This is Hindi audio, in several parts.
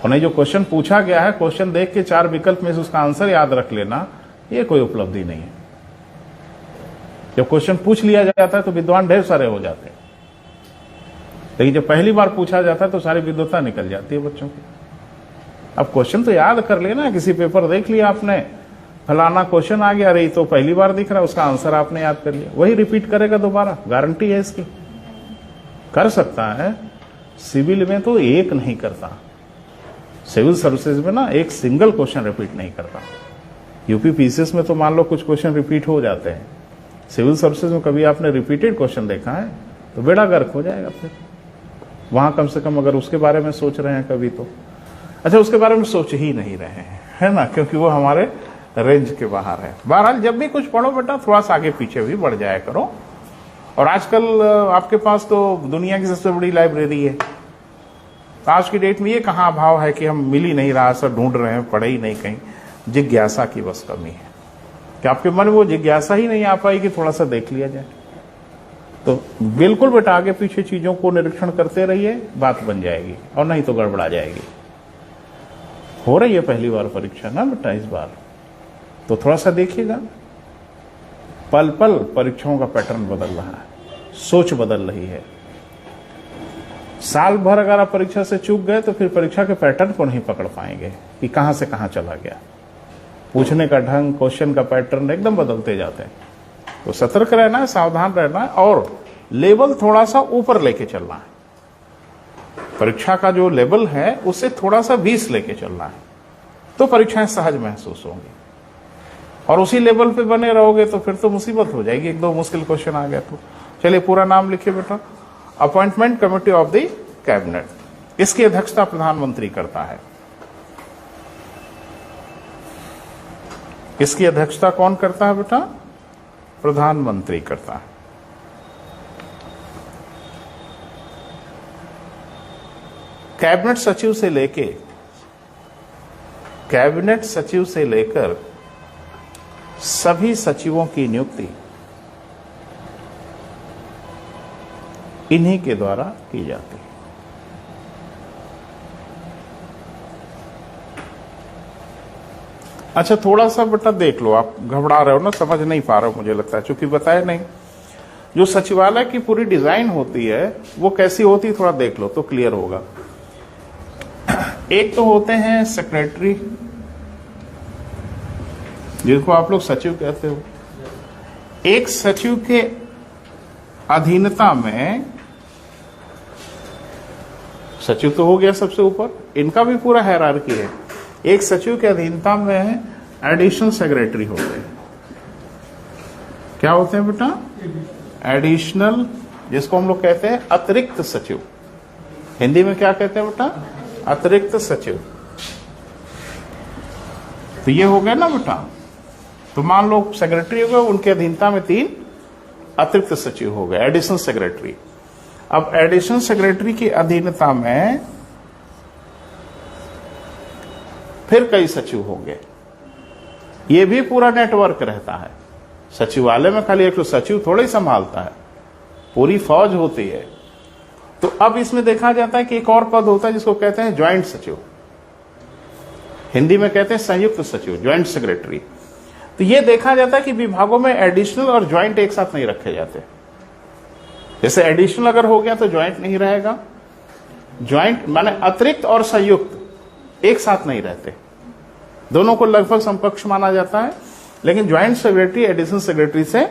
उन्हें जो क्वेश्चन पूछा गया है, क्वेश्चन देख के 4 विकल्प में से उसका आंसर याद रख लेना, ये कोई उपलब्धि नहीं है। जब क्वेश्चन पूछ लिया जाता है तो विद्वान ढेर सारे हो जाते हैं, लेकिन जब पहली बार पूछा जाता है तो सारी विद्वता निकल जाती है बच्चों की। अब क्वेश्चन तो याद कर लेना, किसी पेपर देख लिया आपने, फलाना क्वेश्चन आ गया, अरे तो पहली बार दिख रहा है, उसका आंसर आपने याद कर लिया, वही रिपीट करेगा दोबारा, गारंटी है इसकी। कर सकता है, सिविल में तो एक नहीं करता, सिविल सर्विसेज में ना एक सिंगल क्वेश्चन रिपीट नहीं करता। यूपी पीसीएस में तो मान लो कुछ क्वेश्चन रिपीट हो जाते हैं, सिविल सर्विसेज में कभी आपने रिपीटेड क्वेश्चन देखा है तो बेड़ा गर्क हो जाएगा। फिर वहां कम से कम अगर उसके बारे में सोच रहे हैं कभी तो अच्छा, उसके बारे में सोच ही नहीं रहे हैं, है ना, क्योंकि वो हमारे रेंज के बाहर है। बहरहाल जब भी कुछ पढ़ो बेटा थोड़ा सा आगे पीछे भी बढ़ जाया करो। और आजकल आपके पास तो दुनिया की सबसे बड़ी लाइब्रेरी है। आज की डेट में ये कहाँ अभाव है कि हम मिल ही नहीं रहा, सब ढूंढ रहे हैं, पढ़े ही नहीं कहीं। जिज्ञासा की बस कमी है कि आपके मन में वो जिज्ञासा ही नहीं आ पाई कि थोड़ा सा देख लिया जाए। तो बिल्कुल बेटा आगे पीछे चीजों को निरीक्षण करते रहिए, बात बन जाएगी, और नहीं तो गड़बड़ा जाएगी। हो रही है पहली बार परीक्षा ना बेटा इस बार, तो थोड़ा सा देखिएगा, पल पल परीक्षाओं का पैटर्न बदल रहा है, सोच बदल रही है। साल भर अगर आप परीक्षा से चूक गए तो फिर परीक्षा के पैटर्न को नहीं पकड़ पाएंगे कि कहां से कहां चला गया। पूछने का ढंग, क्वेश्चन का पैटर्न एकदम बदलते जाते हैं। तो सतर्क रहना है, सावधान रहना है, और लेवल थोड़ा सा ऊपर लेके चलना है। परीक्षा का जो लेवल है उससे थोड़ा सा 20 लेके चलना है, तो परीक्षाएं सहज महसूस होंगी। और उसी लेवल पे बने रहोगे तो फिर तो मुसीबत हो जाएगी, 1-2 मुश्किल क्वेश्चन आ गया तो। चलिए पूरा नाम लिखिए बेटा। Appointment committee of the cabinet, इसकी अध्यक्षता प्रधानमंत्री करता है। इसकी अध्यक्षता कौन करता है बेटा? प्रधानमंत्री करता है। कैबिनेट सचिव से लेकर सभी सचिवों की नियुक्ति इन्हीं के द्वारा की जाती है। अच्छा थोड़ा सा बेटा देख लो, आप घबरा रहे हो ना, समझ नहीं पा रहे हो मुझे लगता है, क्योंकि बताया नहीं। जो सचिवालय की पूरी डिजाइन होती है वो कैसी होती है, थोड़ा देख लो तो क्लियर होगा। एक तो होते हैं सेक्रेटरी, जिनको आप लोग सचिव कहते हो। एक सचिव के अधीनता में, सचिव तो हो गया सबसे ऊपर, इनका भी पूरा हायरार्की है। एक सचिव के अधीनता में एडिशनल सेक्रेटरी होते हैं। क्या होते हैं बेटा? एडिशनल, जिसको हम लोग कहते हैं अतिरिक्त सचिव। हिंदी में क्या कहते हैं बेटा? अतिरिक्त सचिव। तो ये हो गया ना बेटा। तो मान लो सेक्रेटरी हो गए, उनके अधीनता में 3 अतिरिक्त सचिव हो गए, एडिशनल सेक्रेटरी। अब एडिशनल सेक्रेटरी की अधीनता में फिर कई सचिव होंगे। ये भी पूरा नेटवर्क रहता है। सचिवालय में खाली एक सचिव थोड़ा ही संभालता है, पूरी फौज होती है। तो अब इसमें देखा जाता है कि एक और पद होता है जिसको कहते हैं ज्वाइंट सचिव। हिंदी में कहते हैं संयुक्त सचिव, ज्वाइंट सेक्रेटरी। तो ये देखा जाता है कि विभागों में एडिशनल और ज्वाइंट एक साथ नहीं रखे जाते। जैसे एडिशनल अगर हो गया तो ज्वाइंट नहीं रहेगा, ज्वाइंट माने अतिरिक्त और संयुक्त एक साथ नहीं रहते, दोनों को लगभग समकक्ष माना जाता है। लेकिन ज्वाइंट सेक्रेटरी एडिशनल सेक्रेटरी से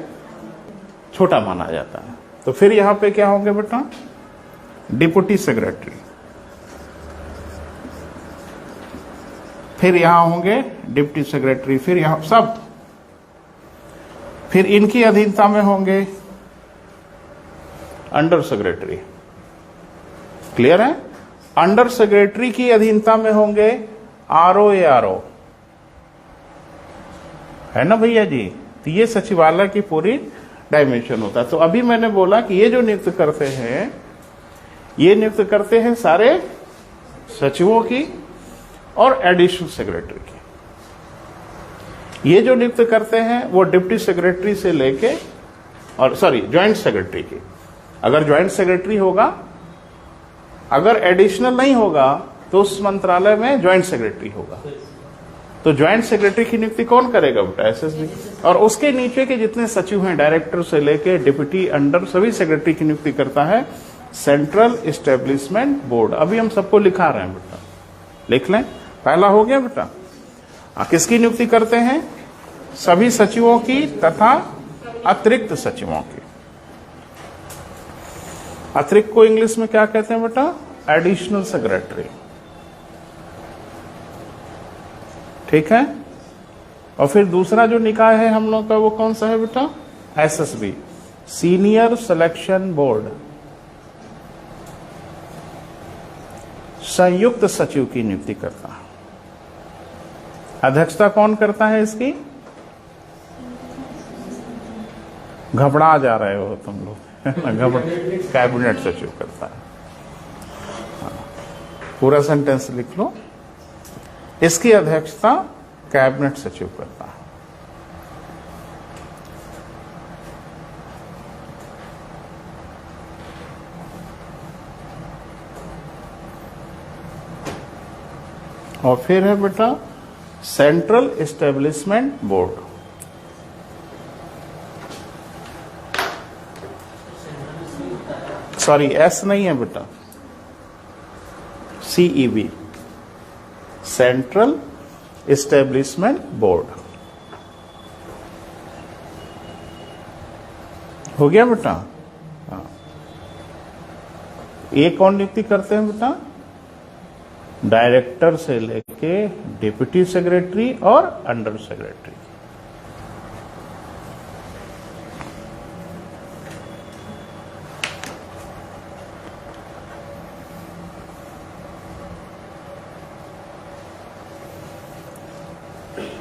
छोटा माना जाता है। तो फिर यहां पे क्या होंगे बेटा? Deputy secretary. फिर यहां होंगे डिप्टी सेक्रेटरी, फिर यहां सब, फिर इनकी अधीनता में होंगे अंडर सेक्रेटरी। क्लियर है? अंडर सेक्रेटरी की अधीनता में होंगे RO है ना भैया जी। तो ये सचिवालय की पूरी डायमेंशन होता है। तो अभी मैंने बोला कि ये जो नियुक्त करते हैं, ये नियुक्त करते हैं सारे सचिवों की और एडिशनल सेक्रेटरी की। ये जो नियुक्त करते हैं वो डिप्टी सेक्रेटरी से लेके, और सॉरी ज्वाइंट सेक्रेटरी की। अगर ज्वाइंट सेक्रेटरी होगा, अगर एडिशनल नहीं होगा तो उस मंत्रालय में ज्वाइंट सेक्रेटरी होगा। तो ज्वाइंट सेक्रेटरी की नियुक्ति कौन करेगा बेटा? एसएसबी। और उसके नीचे के जितने सचिव हैं, डायरेक्टर से लेके डिप्टी, अंडर, सभी सेक्रेटरी की नियुक्ति करता है सेंट्रल एस्टेब्लिशमेंट बोर्ड। अभी हम सबको लिखा रहे हैं बेटा, लिख लें। पहला हो गया बेटा। किसकी नियुक्ति करते हैं? सभी सचिवों की तथा अतिरिक्त सचिवों की। अतिरिक्त को इंग्लिश में क्या कहते हैं बेटा? Additional secretary. ठीक है। और फिर दूसरा जो निकाय है हम लोग का वो कौन सा है बेटा? SSB, senior selection board. संयुक्त सचिव की नियुक्ति करता है। अध्यक्षता कौन करता है इसकी? घबरा जा रहे हो तुम लोग, है ना? कैबिनेट सचिव करता है। पूरा सेंटेंस लिख लो। इसकी अध्यक्षता कैबिनेट सचिव करता है। और फिर है बेटा central establishment board. Sorry, S नहीं है बेटा, सीईबी, सेंट्रल एस्टेब्लिशमेंट बोर्ड। हो गया बेटा? हाँ। ये कौन नियुक्ति करते हैं बेटा? डायरेक्टर से लेके डिप्टी सेक्रेटरी और अंडर सेक्रेटरी।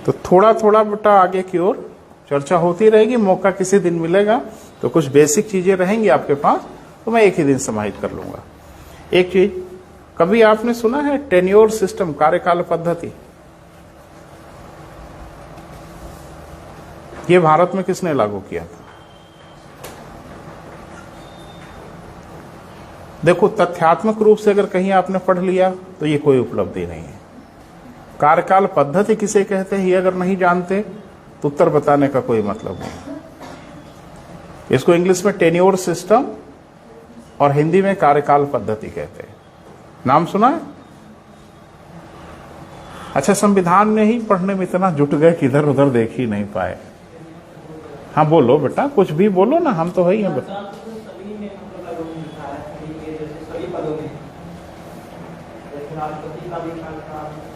तो थोड़ा थोड़ा बेटा आगे की ओर चर्चा होती रहेगी। मौका किसी दिन मिलेगा तो कुछ बेसिक चीजें रहेंगी आपके पास, तो मैं एक ही दिन समाहित कर लूंगा। एक चीज, कभी आपने सुना है टेन्योर सिस्टम, कार्यकाल पद्धति? ये भारत में किसने लागू किया था? देखो, तथ्यात्मक रूप से अगर कहीं आपने पढ़ लिया तो ये कोई उपलब्धि नहीं है। कार्यकाल पद्धति किसे कहते हैं ये अगर नहीं जानते तो उत्तर बताने का कोई मतलब नहीं। इसको इंग्लिश में टेन्योर सिस्टम और हिंदी में कार्यकाल पद्धति कहते हैं। नाम सुना है? अच्छा, संविधान में ही पढ़ने में इतना जुट गए कि इधर उधर देख ही नहीं पाए। हाँ बोलो बेटा, कुछ भी बोलो ना, हम तो है ही हैं बेटा।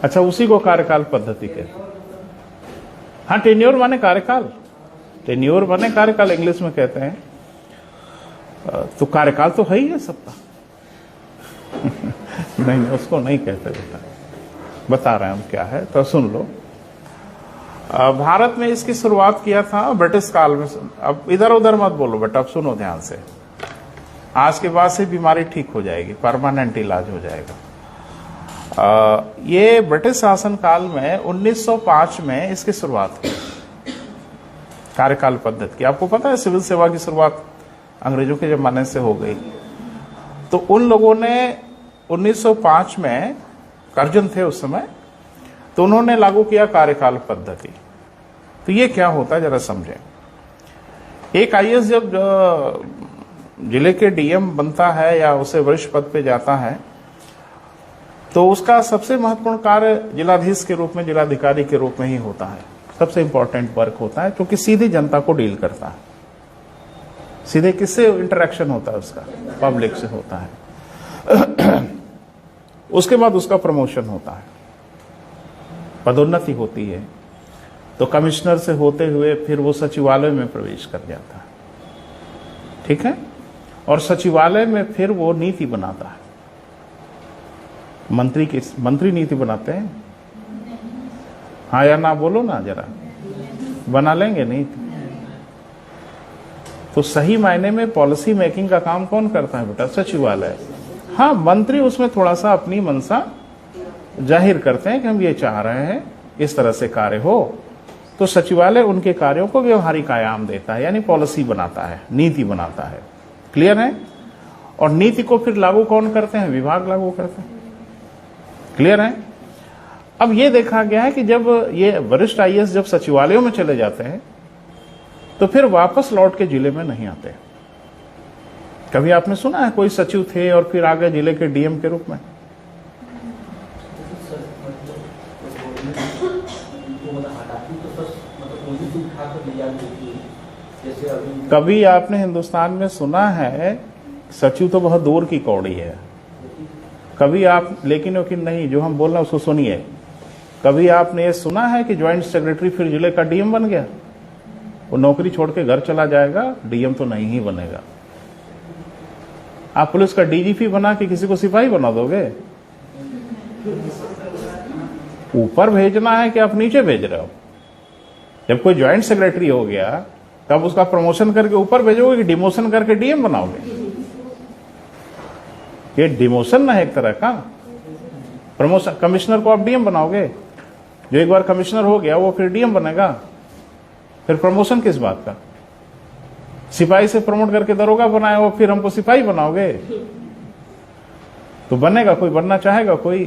अच्छा, उसी को कार्यकाल पद्धति कहते हैं। हाँ, टेन्योर माने कार्यकाल, टेन्योर माने कार्यकाल इंग्लिश में कहते हैं। तो कार्यकाल तो है ही है सबका। नहीं, उसको नहीं कहते बेटा, बता रहे हैं हम क्या है, तो सुन लो। भारत में इसकी शुरुआत किया था ब्रिटिश काल में। अब इधर उधर मत बोलो बेटा, अब सुनो ध्यान से। आज के बाद से बीमारी ठीक हो जाएगी, परमानेंट इलाज हो जाएगा। ये ब्रिटिश शासन काल में 1905 में इसकी शुरुआत हुई, कार्यकाल पद्धति की। आपको पता है सिविल सेवा की शुरुआत अंग्रेजों के जमाने से हो गई। तो उन लोगों ने 1905 में, कर्जन थे उस समय, तो उन्होंने लागू किया कार्यकाल पद्धति। तो ये क्या होता है जरा समझें। एक आईएएस जब जिले के डीएम बनता है या उसे वरिष्ठ पद पे जाता है तो उसका सबसे महत्वपूर्ण कार्य जिलाधीश के रूप में, जिलाधिकारी के रूप में ही होता है। सबसे इंपॉर्टेंट वर्क होता है क्योंकि सीधी जनता को डील करता है। सीधे किससे इंटरेक्शन होता है उसका? पब्लिक से होता है। उसके बाद उसका प्रमोशन होता है, पदोन्नति होती है। तो कमिश्नर से होते हुए फिर वो सचिवालय में प्रवेश कर जाता है, ठीक है। और सचिवालय में फिर वो नीति बनाता है। मंत्री नीति बनाते हैं, हाँ या ना बोलो ना जरा, बना लेंगे नीति। तो सही मायने में पॉलिसी मेकिंग का काम कौन करता है बेटा? सचिवालय। हाँ, मंत्री उसमें थोड़ा सा अपनी मनसा जाहिर करते हैं कि हम ये चाह रहे हैं, इस तरह से कार्य हो। तो सचिवालय उनके कार्यों को व्यवहारिक आयाम देता है, यानी पॉलिसी बनाता है, नीति बनाता है। क्लियर है? और नीति को फिर लागू कौन करते हैं? विभाग लागू करते हैं। क्लियर है? अब ये देखा गया है कि जब ये वरिष्ठ आईएएस जब सचिवालयों में चले जाते हैं तो फिर वापस लौट के जिले में नहीं आते। कभी आपने सुना है कोई सचिव थे और फिर आगे जिले के डीएम के रूप में? कभी आपने हिंदुस्तान में सुना है? सचिव तो बहुत दूर की कौड़ी है। कभी आप लेकिन नहीं, जो हम बोल रहे हैं उसको सुनिए। कभी आपने ये सुना है कि ज्वाइंट सेक्रेटरी फिर जिले का डीएम बन गया? वो नौकरी छोड़ के घर चला जाएगा, डीएम तो नहीं ही बनेगा। आप पुलिस का डीजीपी बना के किसी को सिपाही बना दोगे? ऊपर भेजना है कि आप नीचे भेज रहे हो? जब कोई ज्वाइंट सेक्रेटरी हो गया तब उसका प्रमोशन करके ऊपर भेजोगे कि डिमोशन करके डीएम बनाओगे? ये डिमोशन ना है एक तरह का प्रमोशन। कमिश्नर को आप डीएम बनाओगे? जो एक बार कमिश्नर हो गया वो फिर डीएम बनेगा? फिर प्रमोशन किस बात का? सिपाही से प्रमोट करके दरोगा बनाया हो, फिर हमको सिपाही बनाओगे? तो बनेगा कोई? बनना चाहेगा कोई?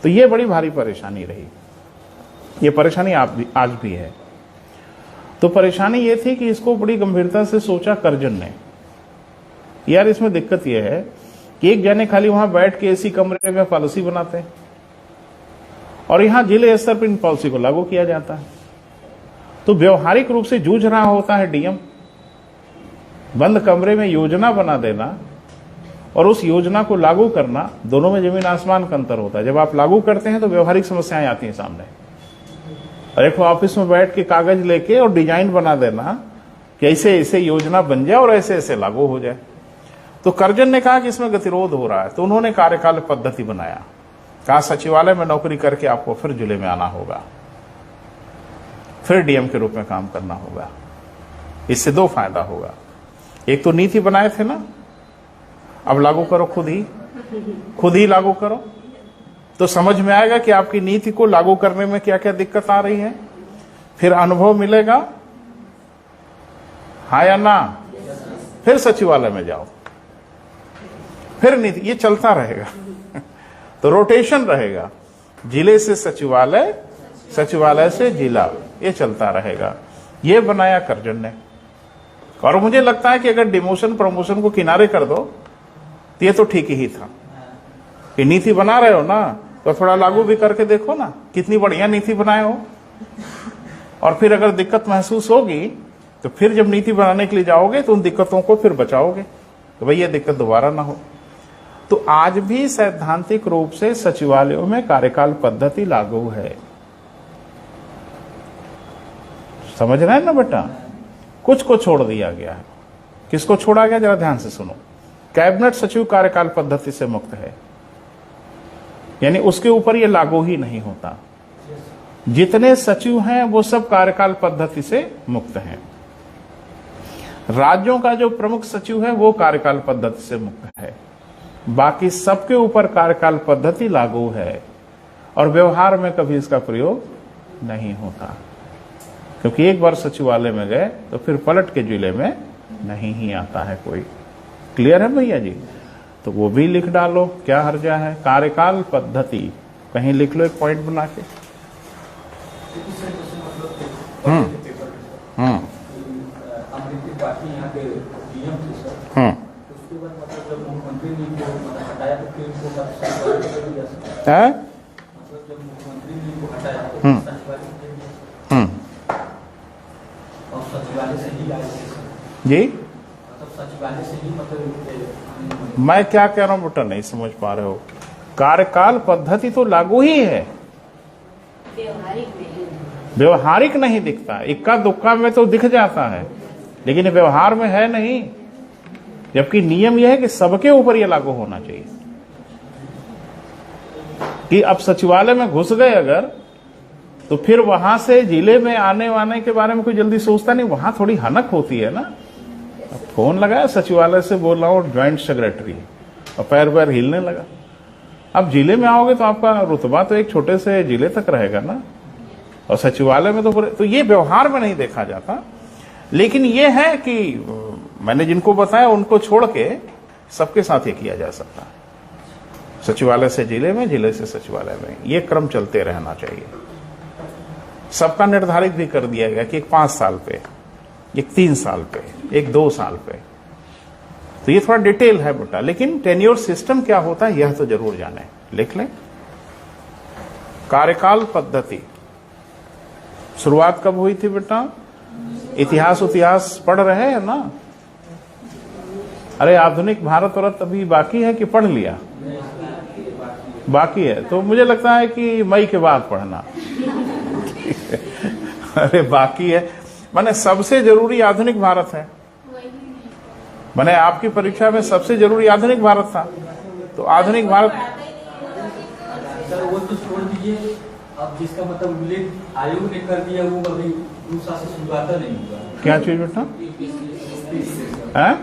तो ये बड़ी भारी परेशानी रही। ये परेशानी आज भी है। तो परेशानी ये थी कि इसको बड़ी गंभीरता से सोचा करजन ने। यार इसमें दिक्कत यह है कि एक जने खाली वहां बैठ के एसी कमरे में पॉलिसी बनाते हैं और यहां जिले स्तर पर इन पॉलिसी को लागू किया जाता है। तो व्यवहारिक रूप से जूझ रहा होता है डीएम। बंद कमरे में योजना बना देना और उस योजना को लागू करना, दोनों में जमीन आसमान का अंतर होता है। जब आप लागू करते हैं तो व्यवहारिक समस्याएं आती हैं सामने। और एक ऑफिस में बैठ के कागज लेके और डिजाइन बना देना कि ऐसे ऐसे योजना बन जाए और ऐसे ऐसे लागू हो जाए। तो करजन ने कहा कि इसमें गतिरोध हो रहा है, तो उन्होंने कार्यकाल पद्धति बनाया। कहा सचिवालय में नौकरी करके आपको फिर जिले में आना होगा, फिर डीएम के रूप में काम करना होगा। इससे दो फायदा होगा। एक तो नीति बनाए थे ना, अब लागू करो, खुद ही लागू करो, तो समझ में आएगा कि आपकी नीति को लागू करने में क्या क्या दिक्कत आ रही है। फिर अनुभव मिलेगा, हाँ या ना? फिर सचिवालय में जाओ, फिर नीति, ये चलता रहेगा। तो रोटेशन रहेगा, जिले से सचिवालय, सचिवालय से जिला, ये चलता रहेगा। ये बनाया करजन ने। और मुझे लगता है कि अगर डिमोशन प्रमोशन को किनारे कर दो तो ये तो ठीक ही था कि नीति बना रहे हो ना, तो थोड़ा लागू भी करके देखो ना, कितनी बढ़िया नीति बनाए हो। और फिर अगर दिक्कत महसूस होगी तो फिर जब नीति बनाने के लिए जाओगे तो उन दिक्कतों को फिर बचाओगे, तो भाई ये दिक्कत दोबारा ना हो। तो आज भी सैद्धांतिक रूप से सचिवालयों में कार्यकाल पद्धति लागू है। समझ रहे हैं ना बेटा? कुछ को छोड़ दिया गया है। किसको छोड़ा गया? जरा ध्यान से सुनो। कैबिनेट सचिव कार्यकाल पद्धति से मुक्त है, यानी उसके ऊपर ये लागू ही नहीं होता। जितने सचिव हैं वो सब कार्यकाल पद्धति से मुक्त हैं। राज्यों का जो प्रमुख सचिव है वो कार्यकाल पद्धति से मुक्त है। बाकी सबके ऊपर कार्यकाल पद्धति लागू है और व्यवहार में कभी इसका प्रयोग नहीं होता, क्योंकि एक बार सचिवालय में गए तो फिर पलट के जिले में नहीं ही आता है कोई। क्लियर है भैया जी? तो वो भी लिख डालो, क्या हर्जा है। कार्यकाल पद्धति कहीं लिख लो एक पॉइंट बना के। जी मैं क्या कह रहा हूं बेटा, नहीं समझ पा रहे हो? कार्यकाल पद्धति तो लागू ही है, व्यवहारिक नहीं दिखता। इक्का दुक्का में तो दिख जाता है, लेकिन व्यवहार में है नहीं। जबकि नियम यह है कि सबके ऊपर यह लागू होना चाहिए कि अब सचिवालय में घुस गए अगर, तो फिर वहां से जिले में आने वाने के बारे में कोई जल्दी सोचता नहीं। वहां थोड़ी हनक होती है ना। फोन लगाया सचिवालय से, बोल रहा हूं ज्वाइंट सेक्रेटरी, और पैर पैर हिलने लगा। अब जिले में आओगे तो आपका रुतबा तो एक छोटे से जिले तक रहेगा ना, और सचिवालय में तो पूरे। तो ये व्यवहार में नहीं देखा जाता। लेकिन ये है कि मैंने जिनको बताया उनको छोड़ के सबके साथ ये किया जा सकता है। सचिवालय से जिले में, जिले से सचिवालय में, ये क्रम चलते रहना चाहिए। सबका निर्धारित भी कर दिया गया कि एक 5 साल पे, एक 3 साल पे, एक 2 साल पे। तो ये थोड़ा डिटेल है बेटा, लेकिन टेन्योर सिस्टम क्या होता है यह तो जरूर जाने। लिख लें। कार्यकाल पद्धति शुरुआत कब हुई थी बेटा? इतिहास पढ़ रहे हैं ना? अरे आधुनिक भारत और अभी बाकी है कि पढ़ लिया? बाकी है, तो मुझे लगता है कि मई के बाद पढ़ना। अरे बाकी है, माने सबसे जरूरी आधुनिक भारत है। माने आपकी परीक्षा में सबसे जरूरी आधुनिक भारत था, तो आधुनिक भारत। सर वो तो छोड़ दीजिए, अब जिसका मतलब उल्लेख आयोग ने कर दिया वो अभी दूसरा से शुरुआत नहीं हुआ। क्या चीज बेटा? है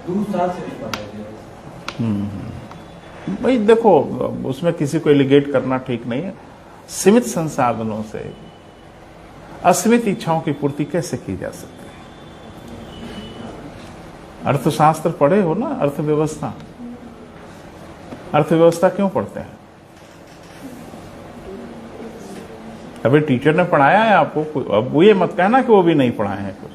2 साल से भाई देखो, उसमें किसी को एलिगेट करना ठीक नहीं है। सीमित संसाधनों से असीमित इच्छाओं की पूर्ति कैसे की जा सकती है? अर्थशास्त्र पढ़े हो ना, अर्थव्यवस्था। अर्थव्यवस्था क्यों पढ़ते हैं? अभी टीचर ने पढ़ाया है आपको, अब वो ये मत कहना कि वो भी नहीं पढ़ाए हैं कुछ।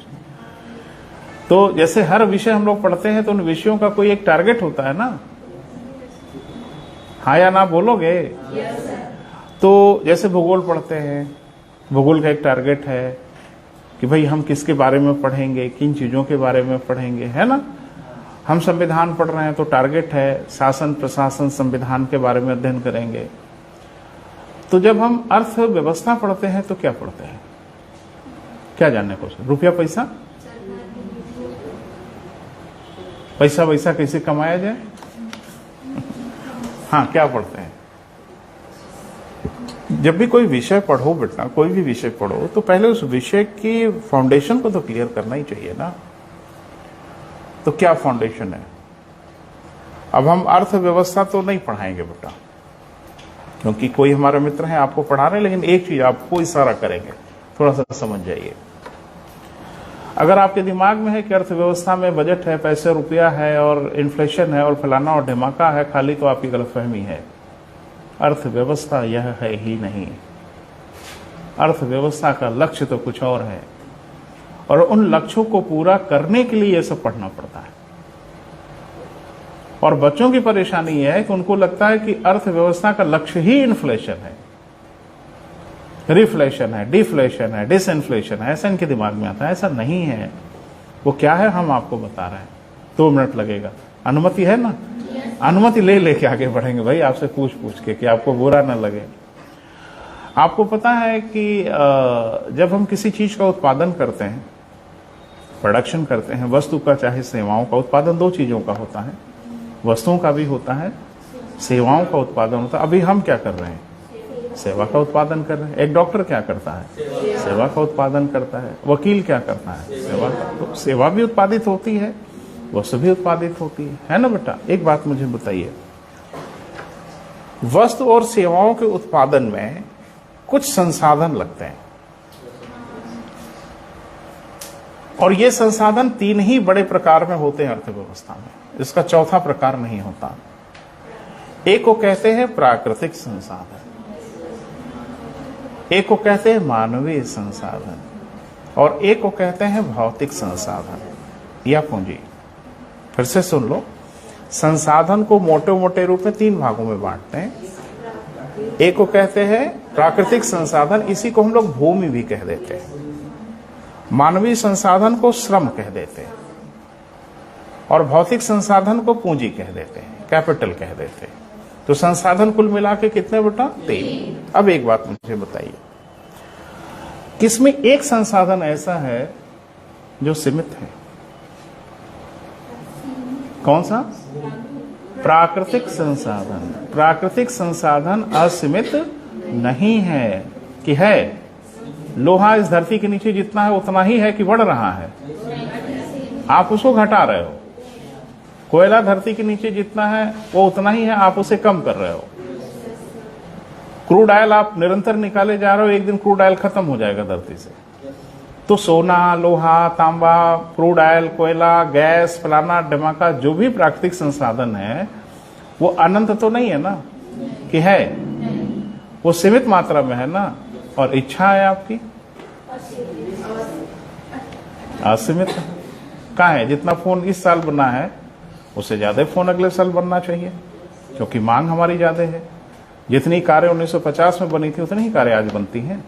तो जैसे हर विषय हम लोग पढ़ते हैं तो उन विषयों का कोई एक टारगेट होता है ना, हाँ या ना बोलोगे? तो जैसे भूगोल पढ़ते हैं, भूगोल का एक टारगेट है कि भाई हम किसके बारे में पढ़ेंगे, किन चीजों के बारे में पढ़ेंगे, है ना? हम संविधान पढ़ रहे हैं तो टारगेट है शासन प्रशासन संविधान के बारे में अध्ययन करेंगे। तो जब हम अर्थव्यवस्था पढ़ते हैं तो क्या पढ़ते हैं? क्या जानने को? रुपया पैसा, पैसा वैसा कैसे कमाया जाए, हाँ क्या पढ़ते हैं? जब भी कोई विषय पढ़ो बेटा, कोई भी विषय पढ़ो तो पहले उस विषय की फाउंडेशन को तो क्लियर करना ही चाहिए ना। तो क्या फाउंडेशन है? अब हम अर्थव्यवस्था तो नहीं पढ़ाएंगे बेटा, क्योंकि कोई हमारा मित्र है आपको पढ़ा रहे हैं, लेकिन एक चीज आपको इशारा करेंगे, थोड़ा सा समझ जाइए। अगर आपके दिमाग में है कि अर्थव्यवस्था में बजट है, पैसे रुपया है और इन्फ्लेशन है और फलाना और ढिमाका है खाली, तो आपकी गलतफहमी है। अर्थव्यवस्था यह है ही नहीं। अर्थव्यवस्था का लक्ष्य तो कुछ और है, और उन लक्ष्यों को पूरा करने के लिए यह सब पढ़ना पड़ता है। और बच्चों की परेशानी यह है कि उनको लगता है कि अर्थव्यवस्था का लक्ष्य ही इन्फ्लेशन है, रिफ्लेशन है, डिफ्लेशन है, डिसइन्फ्लेशन है, ऐसा इनके दिमाग में आता है। ऐसा नहीं है। वो क्या है हम आपको बता रहे हैं। 2 मिनट लगेगा। अनुमति है ना? अनुमति ले लेके आगे बढ़ेंगे भाई, आपसे पूछ पूछ के, कि आपको बुरा ना लगे। आपको पता है कि जब हम किसी चीज का उत्पादन करते हैं, प्रोडक्शन करते हैं, वस्तु का चाहे सेवाओं का उत्पादन, 2 चीजों का होता है। वस्तुओं का भी होता है, सेवाओं का उत्पादन होता है। अभी हम क्या कर रहे हैं? सेवा का उत्पादन कर रहे हैं। एक डॉक्टर क्या करता है? सेवा का उत्पादन करता है। वकील क्या करता है? सेवा का। तो सेवा भी उत्पादित होती है, वस्तु भी उत्पादित होती है ना बेटा? एक बात मुझे बताइए, वस्तु और सेवाओं के उत्पादन में कुछ संसाधन लगते हैं, और ये संसाधन 3 ही बड़े प्रकार में होते हैं अर्थव्यवस्था में। इसका चौथा प्रकार नहीं होता। एक को कहते हैं प्राकृतिक संसाधन, एक को कहते हैं मानवीय संसाधन, और एक को कहते हैं भौतिक संसाधन या पूंजी। फिर से सुन लो, संसाधन को मोटे मोटे रूप में 3 भागों में बांटते हैं। एक को कहते हैं प्राकृतिक संसाधन, इसी को हम लोग भूमि भी कह देते हैं। मानवीय संसाधन को श्रम कह देते हैं, और भौतिक संसाधन को पूंजी कह देते हैं, कैपिटल कह देते हैं। तो संसाधन कुल मिला के कितने बेटा? 3। अब एक बात मुझे बताइए, किसमें एक संसाधन ऐसा है जो सीमित है? कौन सा? प्राकृतिक संसाधन। प्राकृतिक संसाधन असीमित नहीं है कि है। लोहा इस धरती के नीचे जितना है उतना ही है कि बढ़ रहा है? आप उसको घटा रहे हो। कोयला धरती के नीचे जितना है वो उतना ही है, आप उसे कम कर रहे हो। क्रूड ऑयल आप निरंतर निकाले जा रहे हो, एक दिन क्रूड ऑयल खत्म हो जाएगा धरती से। तो सोना, लोहा, तांबा, क्रूड ऑयल, कोयला, गैस, फलाना ढमाका, जो भी प्राकृतिक संसाधन है वो अनंत तो नहीं है ना, कि है, वो सीमित मात्रा में है ना। और इच्छा है आपकी असीमित है। कहाँ है? जितना फोन इस साल बना है उससे ज्यादा फोन अगले साल बनना चाहिए, क्योंकि मांग हमारी ज्यादा है। जितनी कारें 1950 में बनी थी उतनी ही कारें आज बनती हैं,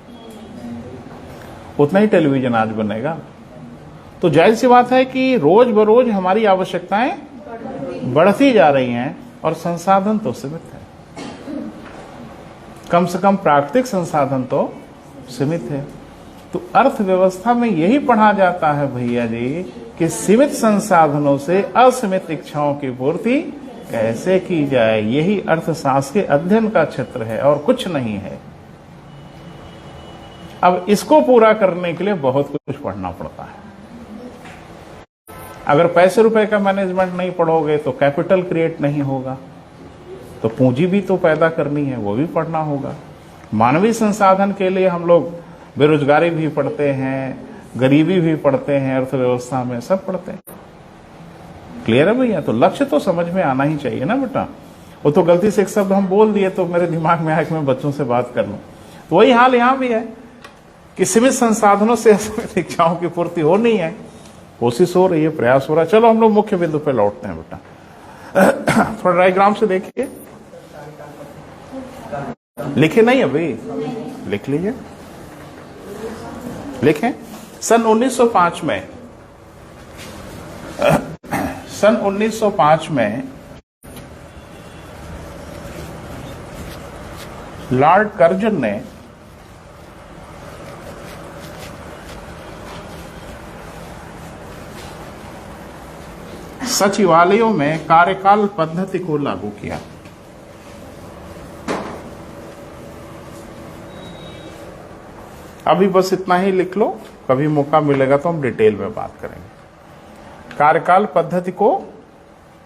उतना ही टेलीविजन आज बनेगा। तो जाहिर सी बात है कि रोज बरोज हमारी आवश्यकताएं बढ़ती जा रही हैं और संसाधन तो सीमित है। कम से कम प्राकृतिक संसाधन तो सीमित है। तो अर्थव्यवस्था में यही पढ़ा जाता है भैया जी कि सीमित संसाधनों से असीमित इच्छाओं की पूर्ति कैसे की जाए। यही अर्थशास्त्र के अध्ययन का क्षेत्र है और कुछ नहीं है। अब इसको पूरा करने के लिए बहुत कुछ पढ़ना पड़ता है। अगर पैसे रुपए का मैनेजमेंट नहीं पढ़ोगे तो कैपिटल क्रिएट नहीं होगा, तो पूंजी भी तो पैदा करनी है, वो भी पढ़ना होगा। मानवीय संसाधन के लिए हम लोग बेरोजगारी भी पढ़ते हैं, गरीबी भी पढ़ते हैं, अर्थव्यवस्था में सब पढ़ते हैं। क्लियर है भैया? तो लक्ष्य तो समझ में आना ही चाहिए ना बेटा। वो तो गलती से एक शब्द हम बोल दिए तो मेरे दिमाग में आया कि मैं बच्चों से बात कर लूं। तो वही हाल यहां भी है कि सीमित संसाधनों से असीमित इच्छाओं की पूर्ति हो नहीं है। कोशिश हो रही है, प्रयास हो रहा है। चलो हम लोग मुख्य बिंदु पे लौटते हैं बेटा। थोड़ा डायग्राम से देखिए। लिखे नहीं अभी? लिख लीजिए, लिखें। सन 1905 में लॉर्ड कर्जन ने सचिवालयों में कार्यकाल पद्धति को लागू किया। अभी बस इतना ही लिख लो, कभी मौका मिलेगा तो हम डिटेल में बात करेंगे। कार्यकाल पद्धति को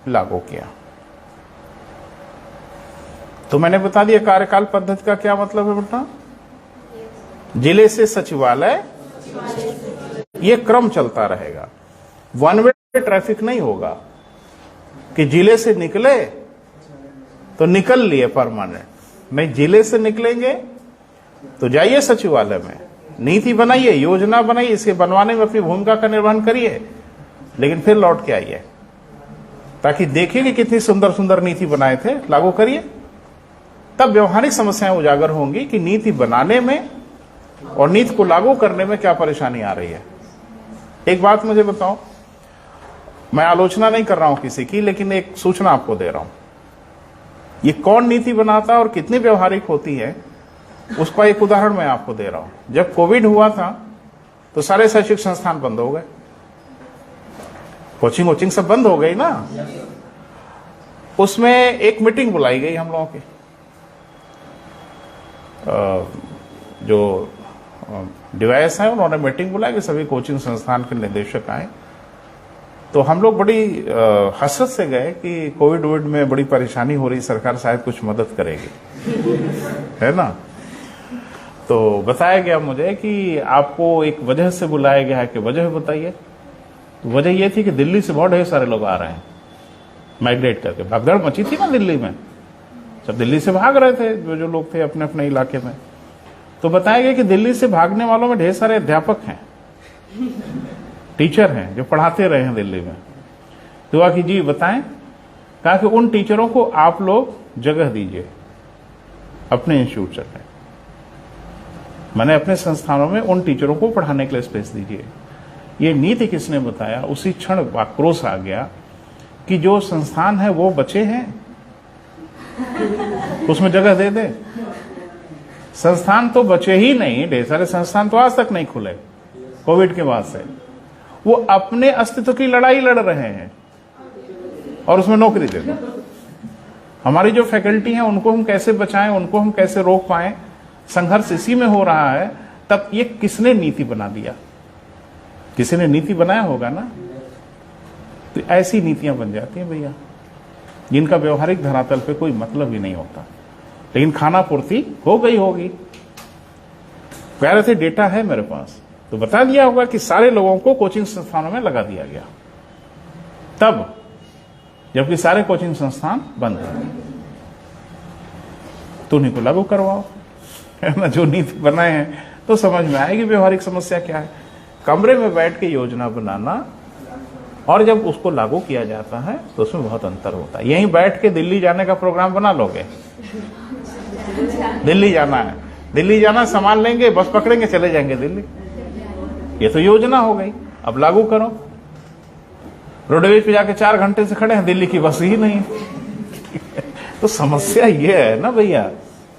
लागू किया तो मैंने बता दिया कार्यकाल पद्धति का क्या मतलब है बेटा। जिले से सचिवालय, ये क्रम चलता रहेगा। वन वे ट्रैफिक नहीं होगा कि जिले से निकले तो निकल लिए परमानेंट। नहीं, जिले से निकलेंगे तो जाइए सचिवालय में, नीति बनाइए, योजना बनाइए, इसे बनवाने में अपनी भूमिका का निर्वहन करिए, लेकिन फिर लौट के आइए ताकि देखिए कि कितनी सुंदर सुंदर नीति बनाए थे, लागू करिए। तब व्यवहारिक समस्याएं उजागर होंगी कि नीति बनाने में और नीति को लागू करने में क्या परेशानी आ रही है। एक बात मुझे बताओ, मैं आलोचना नहीं कर रहा हूं किसी की, लेकिन एक सूचना आपको दे रहा हूं। ये कौन नीति बनाता है और कितनी व्यवहारिक होती है, उसका एक उदाहरण मैं आपको दे रहा हूं। जब कोविड हुआ था तो सारे शैक्षिक संस्थान बंद हो गए, कोचिंग वोचिंग सब बंद हो गई ना। उसमें एक मीटिंग बुलाई गई हम लोगों की, जो डिवाइस है उन्होंने मीटिंग बुलाई कि सभी कोचिंग संस्थान के निदेशक आए। तो हम लोग बड़ी हसरत से गए कि कोविड में बड़ी परेशानी हो रही, सरकार शायद कुछ मदद करेगी, है ना। तो बताया गया मुझे कि आपको एक वजह से बुलाया गया है, कि वजह बताइए। तो वजह यह थी कि दिल्ली से बहुत ढेर सारे लोग आ रहे हैं माइग्रेट करके। भगदड़ मची थी ना दिल्ली में, सब दिल्ली से भाग रहे थे जो लोग थे अपने अपने इलाके में। तो बताया गया कि दिल्ली से भागने वालों में ढेर सारे अध्यापक हैं, टीचर हैं जो पढ़ाते रहे हैं दिल्ली में। दुआ कीजिए, बताएं। कहा कि उन टीचरों को आप लोग जगह दीजिए अपने इंस्टीट्यूट में, मैंने अपने संस्थानों में उन टीचरों को पढ़ाने के लिए स्पेस दीजिए। ये नीति किसने बताया? उसी क्षण आक्रोश आ गया कि जो संस्थान है वो बचे हैं, उसमें जगह दे दे। संस्थान तो बचे ही नहीं, ढेर सारे संस्थान तो आज तक नहीं खुले कोविड के बाद से। वो अपने अस्तित्व की लड़ाई लड़ रहे हैं और उसमें नौकरी दे दो। हमारी जो फैकल्टी है उनको हम कैसे बचाएं, उनको हम कैसे रोक पाएं, संघर्ष इसी में हो रहा है। तब ये किसने नीति बना दिया? किसी ने नीति बनाया होगा ना। तो ऐसी नीतियां बन जाती हैं भैया, जिनका व्यवहारिक धरातल पे कोई मतलब ही नहीं होता, लेकिन खाना पूर्ति हो गई होगी। कह रहे थे डेटा है मेरे पास, तो बता दिया होगा कि सारे लोगों को कोचिंग संस्थानों में लगा दिया गया। तब जबकि सारे कोचिंग संस्थान बंद हैं। तो उन्हीं को लागू करवाओ, है ना। जो नीति बनाए हैं तो समझ में आएगी व्यवहारिक समस्या क्या है। कमरे में बैठ के योजना बनाना और जब उसको लागू किया जाता है तो उसमें बहुत अंतर होता है। यहीं बैठ के दिल्ली जाने का प्रोग्राम बना लोगे, दिल्ली जाना है, दिल्ली जाना, सामान लेंगे, बस पकड़ेंगे, चले जाएंगे दिल्ली, ये तो योजना हो गई। अब लागू करो, रोडवेज पे जाके 4 घंटे से खड़े हैं, दिल्ली की बस ही नहीं। तो समस्या ये है ना भैया,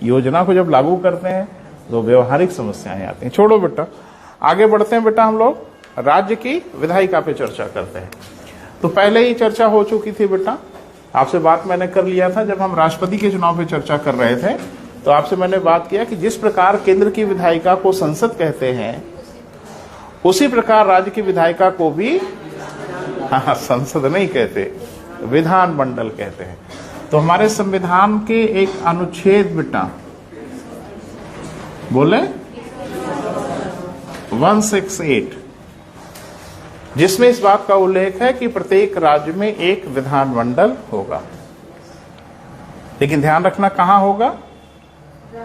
योजना को जब लागू करते हैं तो व्यवहारिक समस्याएं आती हैं। छोड़ो बेटा, आगे बढ़ते हैं बेटा। हम लोग राज्य की विधायिका पे चर्चा करते हैं। तो पहले ही चर्चा हो चुकी थी बेटा, आपसे बात मैंने कर लिया था जब हम राष्ट्रपति के चुनाव पे चर्चा कर रहे थे। तो आपसे मैंने बात किया कि जिस प्रकार केंद्र की विधायिका को संसद कहते हैं, उसी प्रकार राज्य की विधायिका को भी संसद नहीं कहते, विधान मंडल कहते हैं। तो हमारे संविधान के एक अनुच्छेद बेटा बोले 168, जिसमें इस बात का उल्लेख है कि प्रत्येक राज्य में एक विधानमंडल होगा। लेकिन ध्यान रखना, कहां होगा?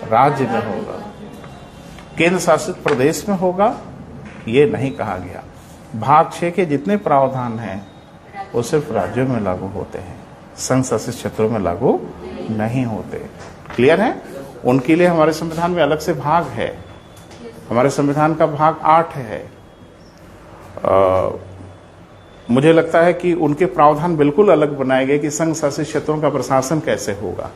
राज्य में होगा, केंद्र शासित प्रदेश में होगा, ये नहीं कहा गया। भाग 6 के जितने प्रावधान हैं वो सिर्फ राज्यों में लागू होते हैं, संघ शासित क्षेत्रों में लागू नहीं होते। क्लियर है? उनके लिए हमारे संविधान में अलग से भाग है। हमारे संविधान का भाग 8 है। मुझे लगता है कि उनके प्रावधान बिल्कुल अलग बनाए गए कि संघ शासित क्षेत्रों का प्रशासन कैसे होगा।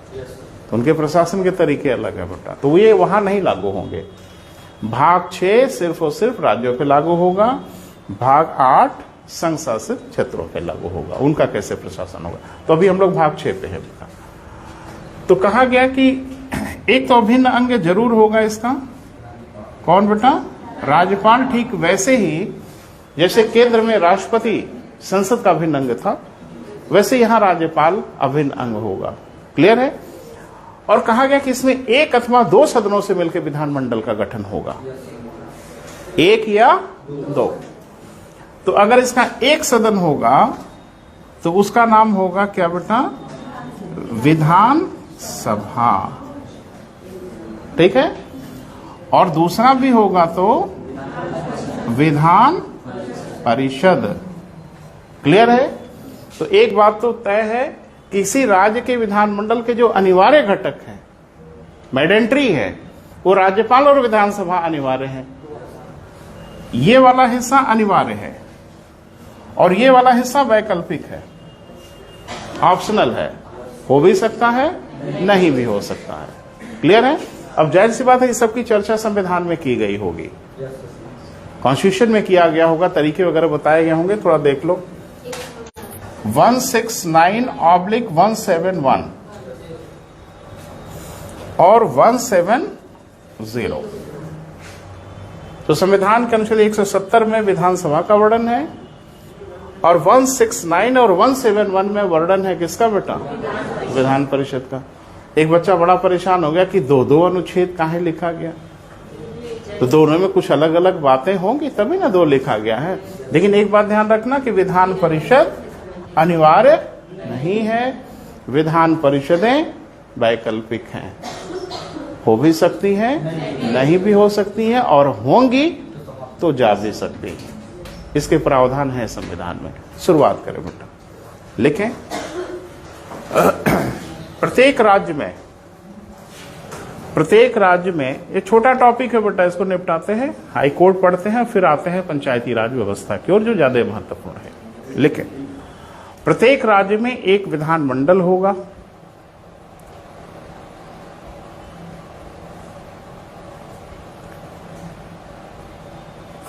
तो उनके प्रशासन के तरीके अलग है बेटा, तो ये वहां नहीं लागू होंगे। भाग 6 सिर्फ और सिर्फ राज्यों पे लागू होगा, भाग 8 संघ शासित क्षेत्रों पे लागू होगा। उनका कैसे प्रशासन होगा, तो अभी हम लोग भाग 6 पे है बेटा। तो कहा गया कि एक तो अभिन्न अंग जरूर होगा इसका, कौन बेटा? राज्यपाल। ठीक वैसे ही जैसे केंद्र में राष्ट्रपति संसद का अभिन्न अंग था, वैसे यहां राज्यपाल अभिन्न अंग होगा। क्लियर है? और कहा गया कि इसमें एक अथवा 2 सदनों से मिलकर विधानमंडल का गठन होगा, 1 या 2। तो अगर इसका एक सदन होगा तो उसका नाम होगा क्या बेटा? विधान सभा। ठीक है? और दूसरा भी होगा तो विधान परिषद। क्लियर है? तो एक बात तो तय है, किसी राज्य के विधानमंडल के जो अनिवार्य घटक हैं, मैडेंट्री है, वो राज्यपाल और विधानसभा अनिवार्य है। ये वाला हिस्सा अनिवार्य है और ये वाला हिस्सा वैकल्पिक है, ऑप्शनल है, हो भी सकता है, नहीं भी हो सकता है। क्लियर है? अब जाहिर सी बात है, इस सब की चर्चा संविधान में की गई होगी, कॉन्स्टिट्यूशन में किया गया होगा, तरीके वगैरह बताए गए होंगे, थोड़ा देख लो। 169/171 और 170। तो संविधान के अनुच्छेद 170 में विधानसभा का वर्णन है और 169 और 171 में वर्णन है किसका बेटा? विधान परिषद का। एक बच्चा बड़ा परेशान हो गया कि 2 अनुच्छेद काहे लिखा गया, तो दोनों में कुछ अलग अलग बातें होंगी तभी ना 2 लिखा गया है। लेकिन एक बात ध्यान रखना कि विधान परिषद अनिवार्य नहीं है, विधान परिषदें वैकल्पिक हैं, हो भी सकती हैं, नहीं भी हो सकती हैं, और होंगी तो जा भी सकती हैं। इसके प्रावधान है संविधान में। शुरुआत करें बेटा, लिखें। प्रत्येक राज्य में ये छोटा टॉपिक है बेटा, इसको निपटाते हैं, हाई कोर्ट पढ़ते हैं, फिर आते हैं पंचायती राज व्यवस्था की ओर, जो ज्यादा महत्वपूर्ण है। लिखें, प्रत्येक राज्य में एक विधानमंडल होगा,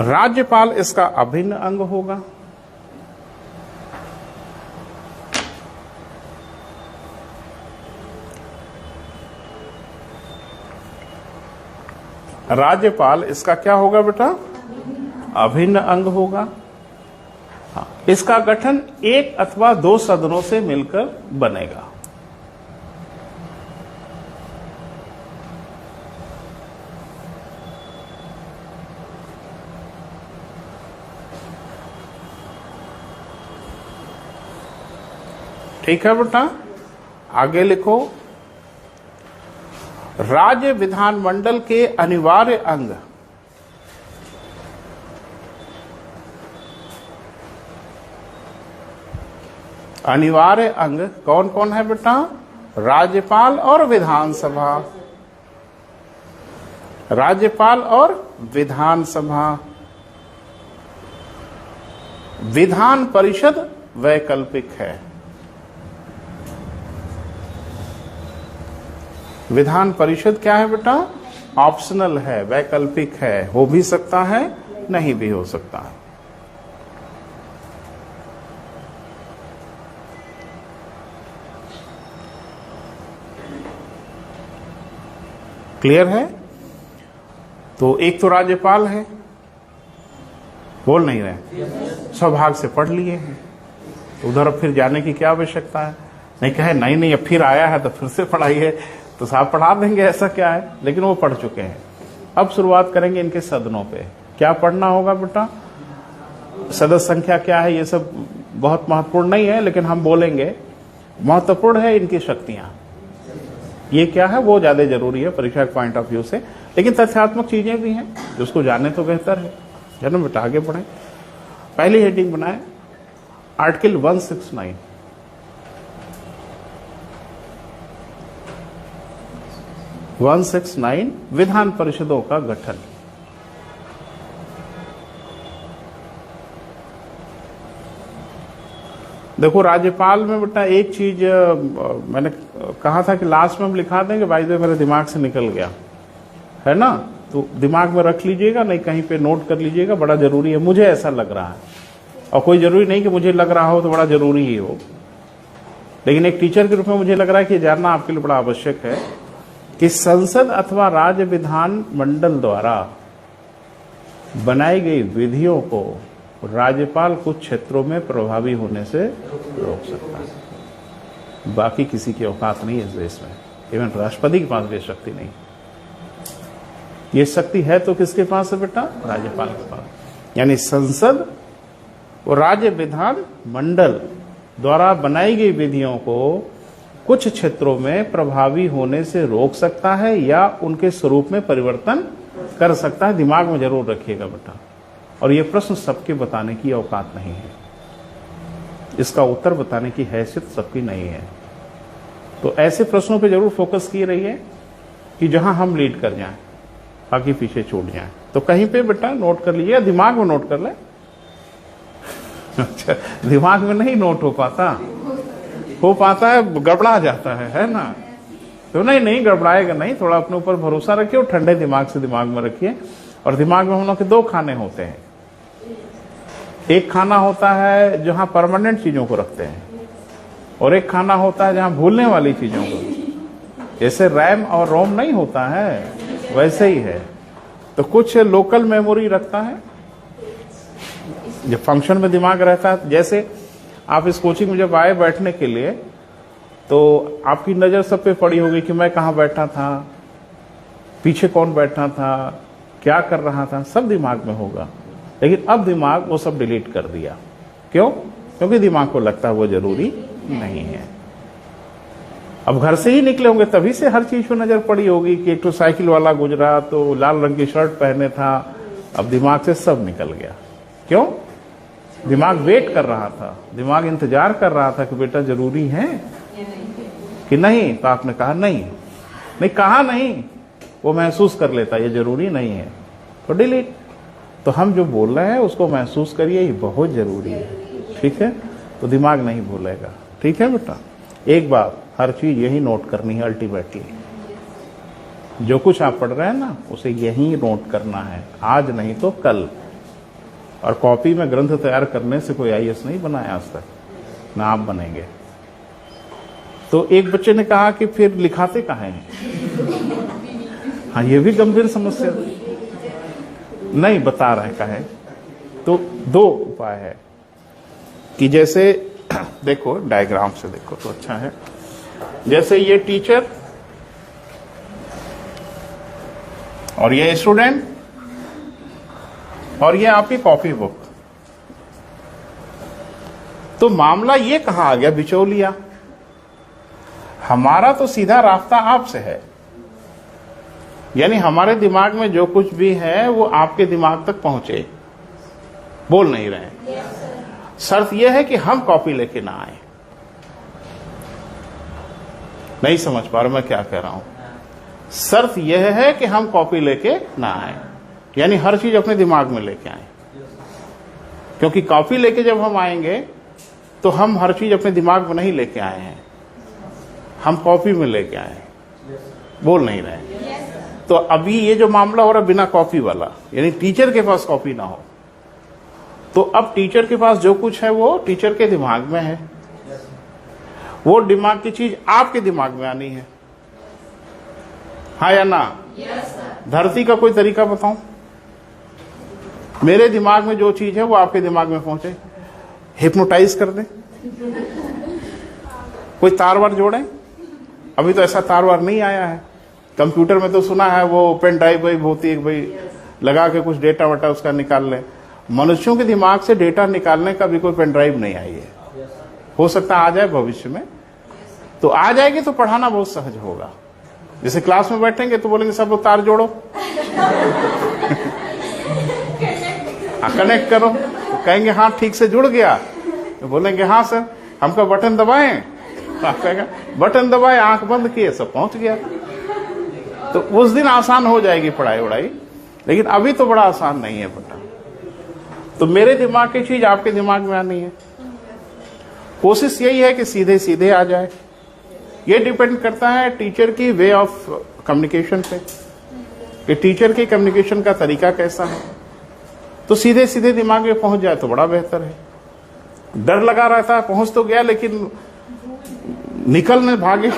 राज्यपाल इसका अभिन्न अंग होगा, राज्यपाल इसका क्या होगा बेटा? अभिन्न अंग होगा। हाँ, इसका गठन 1 अथवा 2 सदनों से मिलकर बनेगा। ठीक है बेटा, आगे लिखो। राज्य विधानमंडल के अनिवार्य अंग कौन कौन है बेटा? राज्यपाल और विधानसभा। राज्यपाल और विधानसभा। विधान परिषद वैकल्पिक है। विधान परिषद क्या है बेटा? ऑप्शनल है, वैकल्पिक है, हो भी सकता है, नहीं भी हो सकता है। क्लियर है? तो एक तो राज्यपाल है, बोल नहीं रहे, स्वभाग से पढ़ लिए हैं, उधर अब फिर जाने की क्या आवश्यकता है? नहीं कहे नहीं अब फिर आया है तो फिर से पढ़ाइए, तो साहब पढ़ा देंगे, ऐसा क्या है, लेकिन वो पढ़ चुके हैं। अब शुरुआत करेंगे इनके सदनों पे। क्या पढ़ना होगा बेटा? सदस्य संख्या क्या है, ये सब बहुत महत्वपूर्ण नहीं है, लेकिन हम बोलेंगे महत्वपूर्ण है इनकी शक्तियां। ये क्या है वो ज्यादा जरूरी है परीक्षा के पॉइंट ऑफ व्यू से, लेकिन तथ्यात्मक चीजें भी हैं जो उसको जाने तो बेहतर है ना बेटा। आगे बढ़े, पहली हेडिंग बनाए आर्टिकल 169। विधान परिषदों का गठन। देखो राज्यपाल में बेटा एक चीज मैंने कहा था कि लास्ट में हम लिखा देंगे, भाई जो मेरे दिमाग से निकल गया है ना, तो दिमाग में रख लीजिएगा, नहीं कहीं पे नोट कर लीजिएगा, बड़ा जरूरी है, मुझे ऐसा लग रहा है। और कोई जरूरी नहीं कि मुझे लग रहा हो तो बड़ा जरूरी ही हो, लेकिन एक टीचर के रूप में मुझे लग रहा है कि जानना आपके लिए बड़ा आवश्यक है कि संसद अथवा राज्य विधान मंडल द्वारा बनाई गई विधियों को राज्यपाल कुछ क्षेत्रों में प्रभावी होने से रोक सकता है। बाकी किसी की औकात नहीं है इस देश में, इवन राष्ट्रपति के पास भी शक्ति नहीं। ये शक्ति है तो किसके पास है बेटा? राज्यपाल के पास। यानी संसद और राज्य विधान मंडल द्वारा बनाई गई विधियों को कुछ क्षेत्रों में प्रभावी होने से रोक सकता है या उनके स्वरूप में परिवर्तन कर सकता है। दिमाग में जरूर रखिएगा बेटा। और ये प्रश्न सबके बताने की औकात नहीं है, इसका उत्तर बताने की हैसियत सबकी नहीं है। तो ऐसे प्रश्नों पे जरूर फोकस किए रहिए कि जहां हम लीड कर जाएं, बाकी पीछे छूट जाएं। तो कहीं पे बेटा नोट कर लीजिए, दिमाग में नोट कर ले। अच्छा, दिमाग में नहीं नोट हो पाता है, गड़बड़ा जाता है ना। तो नहीं गड़बड़ाएगा नहीं, थोड़ा अपने ऊपर भरोसा रखिए और ठंडे दिमाग से दिमाग में रखिए। और दिमाग में हम लोग के दो खाने होते हैं, एक खाना होता है जहां परमानेंट चीजों को रखते हैं, और एक खाना होता है जहां भूलने वाली चीजों को। जैसे रैम और रोम नहीं होता है, वैसे ही है। तो कुछ लोकल मेमोरी रखता है, जब फंक्शन में दिमाग रहता है। जैसे आप इस कोचिंग में जब आए बैठने के लिए, तो आपकी नजर सब पे पड़ी होगी कि मैं कहाँ बैठा था, पीछे कौन बैठा था, क्या कर रहा था, सब दिमाग में होगा। लेकिन अब दिमाग वो सब डिलीट कर दिया। क्यों? क्योंकि दिमाग को लगता है वो जरूरी नहीं है। अब घर से ही निकले होंगे तभी से हर चीज को नजर पड़ी होगी कि एक तो साइकिल वाला गुजरा तो लाल रंग की शर्ट पहने था, अब दिमाग से सब निकल गया। क्यों? दिमाग वेट कर रहा था, दिमाग इंतजार कर रहा था कि बेटा जरूरी है कि नहीं। तो आपने कहा नहीं कहा नहीं, वो महसूस कर लेता ये जरूरी नहीं है, तो डिलीट। तो हम जो बोल रहे हैं उसको महसूस करिए, ये बहुत जरूरी है, ठीक है? तो दिमाग नहीं भूलेगा, ठीक है बेटा? एक बात हर चीज यही नोट करनी है। अल्टीमेटली जो कुछ आप पढ़ रहे हैं ना, उसे यही नोट करना है, आज नहीं तो कल। और कॉपी में ग्रंथ तैयार करने से कोई आईएएस नहीं बनाया आज तक, ना आप बनेंगे। तो एक बच्चे ने कहा कि फिर लिखाते कहाँ हैं? हाँ, ये भी गंभीर समस्या नहीं बता रहे कहे। तो दो उपाय है कि जैसे देखो डायग्राम से देखो तो अच्छा है। जैसे ये टीचर और ये स्टूडेंट और ये आपकी कॉपी बुक। तो मामला ये कहाँ आ गया? बिचौलिया। हमारा तो सीधा रास्ता आपसे है, यानी हमारे दिमाग में जो कुछ भी है वो आपके दिमाग तक पहुंचे। बोल नहीं रहे हैं। शर्त यह है कि हम कॉपी लेके ना आए। नहीं समझ पा रहा मैं क्या कह रहा हूं? शर्त यह है कि हम कॉपी लेके ना आए, यानी हर चीज अपने दिमाग में लेके आए। क्योंकि कॉपी लेके जब हम आएंगे तो हम हर चीज अपने दिमाग में नहीं लेके आए हैं, हम कॉपी में लेके आए हैं। बोल नहीं रहे हैं। तो अभी ये जो मामला हो रहा है बिना कॉपी वाला, यानी टीचर के पास कॉपी ना हो, तो अब टीचर के पास जो कुछ है वो टीचर के दिमाग में है। वो दिमाग की चीज आपके दिमाग में आनी है, हाँ या ना? धरती का कोई तरीका बताऊं? मेरे दिमाग में जो चीज है वो आपके दिमाग में पहुंचे, हिप्नोटाइज कर दे, कोई तार वार जोड़े। अभी तो ऐसा तार वार नहीं आया है। कंप्यूटर में तो सुना है वो पेन ड्राइव भाई होती है, भाई लगा के कुछ डेटा वटा उसका निकाल ले। मनुष्यों के दिमाग से डेटा निकालने का भी कोई पेन ड्राइव नहीं आई है। हो सकता है आ जाए भविष्य में, तो आ जाएगी तो पढ़ाना बहुत सहज होगा। जैसे क्लास में बैठेंगे तो बोलेंगे सब लोग तार जोड़ो, कनेक्ट करो, तो कहेंगे हाँ ठीक से जुड़ गया, तो बोलेंगे हाँ सर। हमका बटन दबाएं, तो आप कहेगा बटन दबाए, आंख बंद किए, सब पहुंच गया। तो उस दिन आसान हो जाएगी पढ़ाई वढ़ाई, लेकिन अभी तो बड़ा आसान नहीं है बेटा। तो मेरे दिमाग की चीज आपके दिमाग में आनी है। कोशिश यही है कि सीधे सीधे आ जाए। ये डिपेंड करता है टीचर की वे ऑफ कम्युनिकेशन पे, कि टीचर के कम्युनिकेशन का तरीका कैसा है। तो सीधे सीधे दिमाग में पहुंच जाए तो बड़ा बेहतर है। डर लगा रहता है, पहुंच तो गया लेकिन निकलने भागे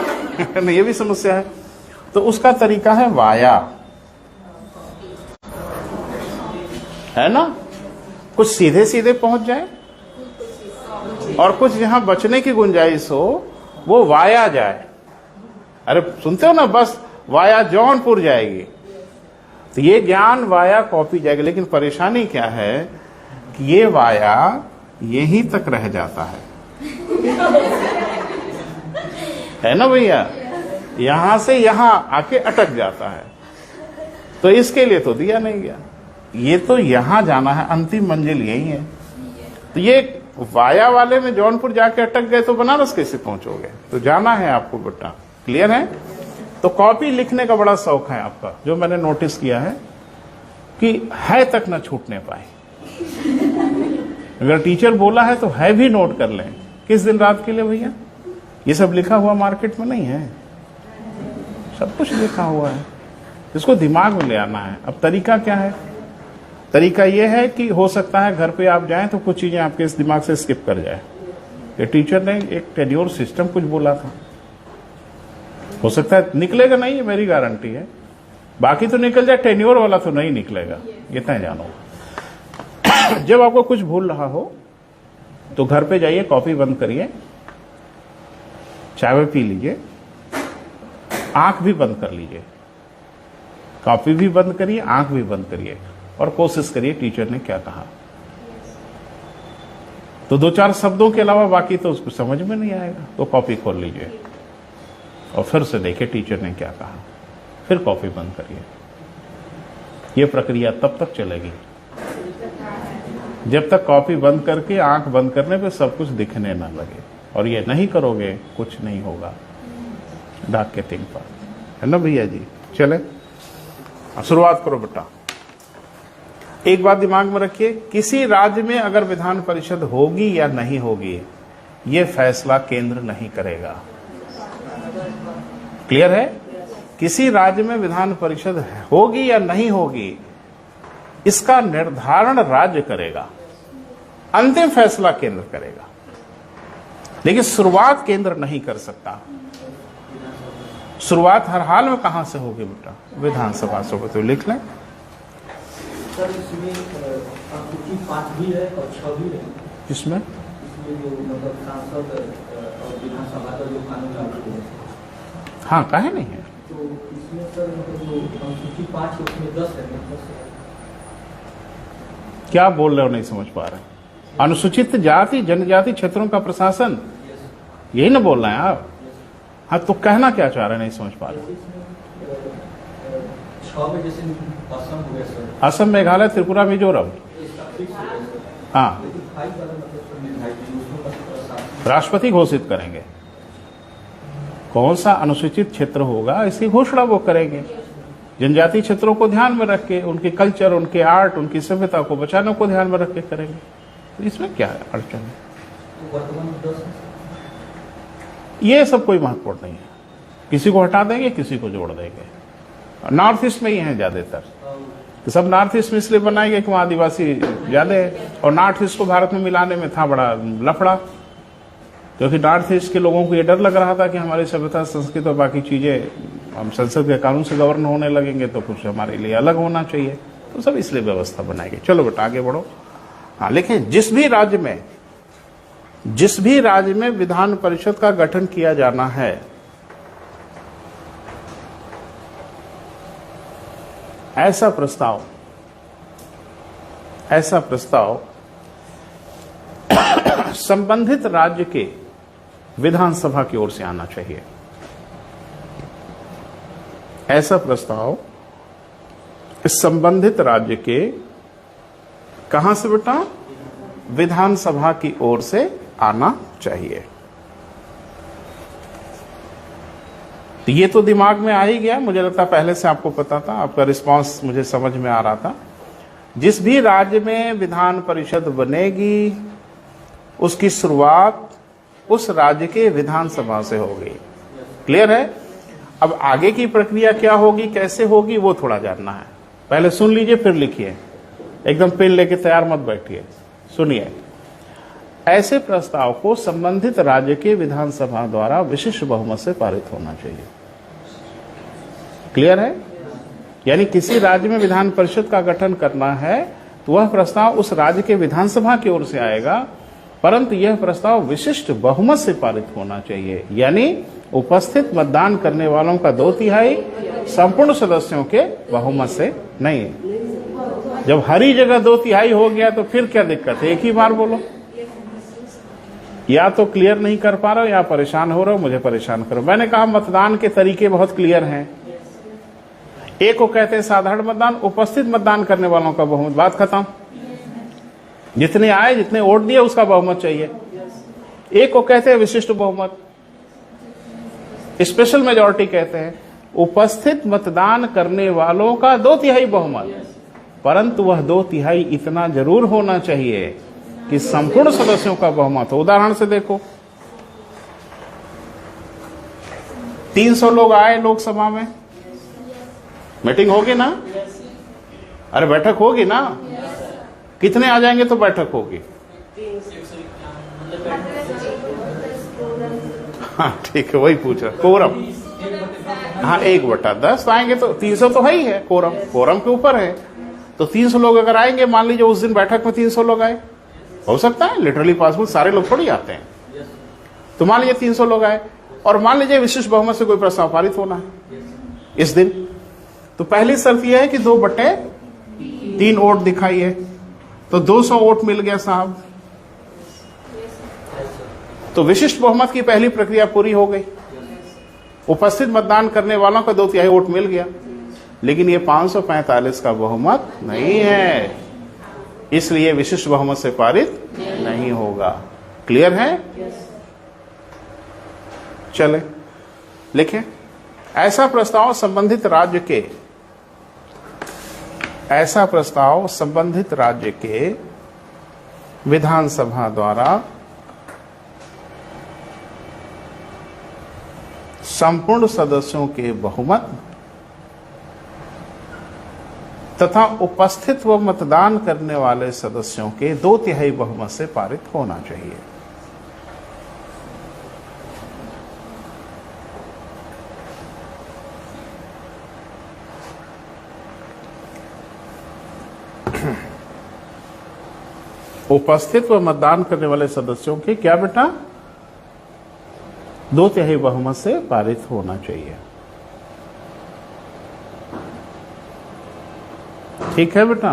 ये भी समस्या है। तो उसका तरीका है वाया, है ना? कुछ सीधे सीधे पहुंच जाए और कुछ जहां बचने की गुंजाइश हो वो वाया जाए। अरे सुनते हो ना, बस वाया जौनपुर जाएगी, तो ये ज्ञान वाया कॉपी जाएगी। लेकिन परेशानी क्या है कि ये वाया यहीं तक रह जाता है ना भैया? यहां से यहां आके अटक जाता है। तो इसके लिए तो दिया नहीं गया, ये तो यहां जाना है, अंतिम मंजिल यही है। तो ये वाया वाले में जौनपुर जाके अटक गए तो बनारस कैसे पहुंचोगे? तो जाना है आपको बेटा। क्लियर है? तो कॉपी लिखने का बड़ा शौक है आपका, जो मैंने नोटिस किया है कि है तक न छूटने पाए। अगर टीचर बोला है तो है भी नोट कर लें। किस दिन रात के लिए भैया? ये सब लिखा हुआ मार्केट में नहीं है, सब कुछ लिखा हुआ है, इसको दिमाग में ले आना है। अब तरीका क्या है? तरीका यह है कि हो सकता है घर पे आप जाएं तो कुछ चीजें आपके इस दिमाग से स्किप कर जाए। ये टीचर ने एक टेन्योर सिस्टम कुछ बोला था, हो सकता है निकलेगा नहीं, मेरी गारंटी है। बाकी तो निकल जाए, टेन्योर वाला तो नहीं निकलेगा, इतना जानो। जब आपको कुछ भूल रहा हो तो घर पे जाइए, कॉपी बंद करिए, चाय पी लीजिए, आंख भी बंद कर लीजिए, कॉपी भी बंद करिए, आंख भी बंद करिए, और कोशिश करिए टीचर ने क्या कहा। तो दो चार शब्दों के अलावा बाकी तो उसको समझ में नहीं आएगा। तो कॉपी खोल लीजिए और फिर से देखिए टीचर ने क्या कहा, फिर कॉपी बंद करिए। ये प्रक्रिया तब तक चलेगी जब तक कॉपी बंद करके आंख बंद करने पे सब कुछ दिखने ना लगे। और ये नहीं करोगे कुछ नहीं होगा। डाक के थिंक पास है ना भैया जी? चले शुरुआत करो बेटा। एक बात दिमाग में रखिए, किसी राज्य में अगर विधान परिषद होगी या नहीं होगी, ये फैसला केंद्र नहीं करेगा। क्लियर है? किसी राज्य में विधान परिषद होगी या नहीं होगी, इसका निर्धारण राज्य करेगा, अंतिम फैसला केंद्र करेगा, लेकिन शुरुआत केंद्र नहीं कर सकता। शुरुआत हर हाल में कहां से होगी बेटा? विधानसभा से। तो लिख लें सर, इसमें अनुसूची 5 भी है और 6 भी है। किसमें? इसमें जो मतलब सांसद और विधानसभा का जो कानून लागू है। हाँ, काहे नहीं है? तो इसमें सर मतलब जो अनुसूची 5 है उसमें 10 है, 10 है। क्या बोल रहे हो, नहीं समझ पा रहे? अनुसूचित जाति जनजाति क्षेत्रों का प्रशासन, यही ना बोल रहे हैं आप? हाँ, तो कहना क्या चाह रहे हैं, नहीं समझ पा रहे। 6 में जैसे असम हो गया सर, असम, मेघालय, त्रिपुरा, मिजोरम। इसका फिक्स हो गया सर, हाँ, लेकिन 5 वाला मतलब सर निर्धारित है, उसमें मतलब साथ राष्ट्रपति घोषित करेंगे। कौन सा अनुसूचित क्षेत्र होगा इसकी घोषणा वो करेंगे। जनजातीय क्षेत्रों को ध्यान में रख के, उनके कल्चर, उनके आर्ट, उनकी सभ्यता को बचाने को ध्यान में रख के करेंगे। तो इसमें क्या अड़चन है? तो वर्तमान में 10 है सर। ये सब कोई महत्वपूर्ण नहीं है। किसी को हटा देंगे, किसी को जोड़ देंगे। नॉर्थ ईस्ट में ही है ज्यादातर, तो सब नॉर्थ ईस्ट में इसलिए बनाएंगे कि वहां आदिवासी ज्यादा है, और नॉर्थ ईस्ट को भारत में मिलाने में था बड़ा लफड़ा, क्योंकि नॉर्थ ईस्ट के लोगों को ये डर लग रहा था कि हमारी सभ्यता, संस्कृति और बाकी चीजें हम संसद के कानून से गवर्न होने लगेंगे तो कुछ हमारे लिए अलग होना चाहिए, तो सब इसलिए व्यवस्था बनाएगी। चलो बेटा आगे बढ़ो। हाँ, लेकिन जिस भी राज्य में विधान परिषद का गठन किया जाना है, ऐसा प्रस्ताव संबंधित राज्य के विधानसभा की ओर से आना चाहिए। ऐसा प्रस्ताव इस संबंधित राज्य के कहां से बेटा? विधानसभा की ओर से आना चाहिए। तो ये तो दिमाग में आ ही गया, मुझे लगता पहले से आपको पता था, आपका रिस्पांस मुझे समझ में आ रहा था। जिस भी राज्य में विधान परिषद बनेगी उसकी शुरुआत उस राज्य के विधानसभा से होगी। क्लियर है? अब आगे की प्रक्रिया क्या होगी, कैसे होगी, वो थोड़ा जानना है। पहले सुन लीजिए फिर लिखिए, एकदम पेन लेके तैयार मत बैठिए। सुनिए, ऐसे प्रस्ताव को संबंधित राज्य के विधानसभा द्वारा विशिष्ट बहुमत से पारित होना चाहिए। क्लियर है? यानी किसी राज्य में विधान परिषद का गठन करना है तो वह प्रस्ताव उस राज्य के विधानसभा की ओर से आएगा, परंतु यह प्रस्ताव विशिष्ट बहुमत से पारित होना चाहिए। यानी उपस्थित मतदान करने वालों का 2/3 संपूर्ण सदस्यों के बहुमत से नहीं। जब हर ही जगह 2/3 हो गया तो फिर क्या दिक्कत है? एक ही बार बोलो। या तो क्लियर नहीं कर पा रहे हो या परेशान हो रहे हो, मुझे परेशान करो। मैंने कहा मतदान के तरीके बहुत क्लियर हैं। एक को कहते हैं साधारण मतदान, उपस्थित मतदान करने वालों का बहुमत, बात खत्म। जितने आए, जितने वोट दिए उसका बहुमत चाहिए। एक को कहते हैं विशिष्ट बहुमत, स्पेशल मेजॉरिटी कहते हैं, उपस्थित मतदान करने वालों का 2/3 बहुमत, परंतु वह 2/3 इतना जरूर होना चाहिए कि संपूर्ण सदस्यों का बहुमत हो। उदाहरण से देखो, 300 लोग आए लोकसभा में, मीटिंग होगी ना? अरे बैठक होगी ना? कितने आ जाएंगे तो बैठक होगी? हाँ ठीक है, वही पूछ रहा। कोरम, हाँ 1/10 आएंगे तो 300 तो है ही है। कोरम के ऊपर है, तो 300 लोग अगर आएंगे, मान लीजिए उस दिन बैठक में 300 लोग आए, हो सकता है, लिटरली पॉसिबल, सारे लोग थोड़ी आते हैं। तो मान लीजिए 300 लोग आए, और मान लीजिए विशिष्ट बहुमत से कोई प्रस्ताव पारित होना है इस दिन, तो पहली शर्त यह है कि 2/3 वोट दिखाइए। तो 200 वोट मिल गया साहब, तो विशिष्ट बहुमत की पहली प्रक्रिया पूरी हो गई। उपस्थित मतदान करने वालों का 2/3 वोट मिल गया, लेकिन ये 545 का बहुमत नहीं है, इसलिए विशिष्ट बहुमत से पारित नहीं होगा। क्लियर है? चले लिखें, ऐसा प्रस्ताव संबंधित राज्य के विधानसभा द्वारा संपूर्ण सदस्यों के बहुमत तथा उपस्थित व मतदान करने वाले सदस्यों के 2/3 बहुमत से पारित होना चाहिए। उपस्थित व मतदान करने वाले सदस्यों के क्या बेटा? 2/3 बहुमत से पारित होना चाहिए। ठीक है बेटा,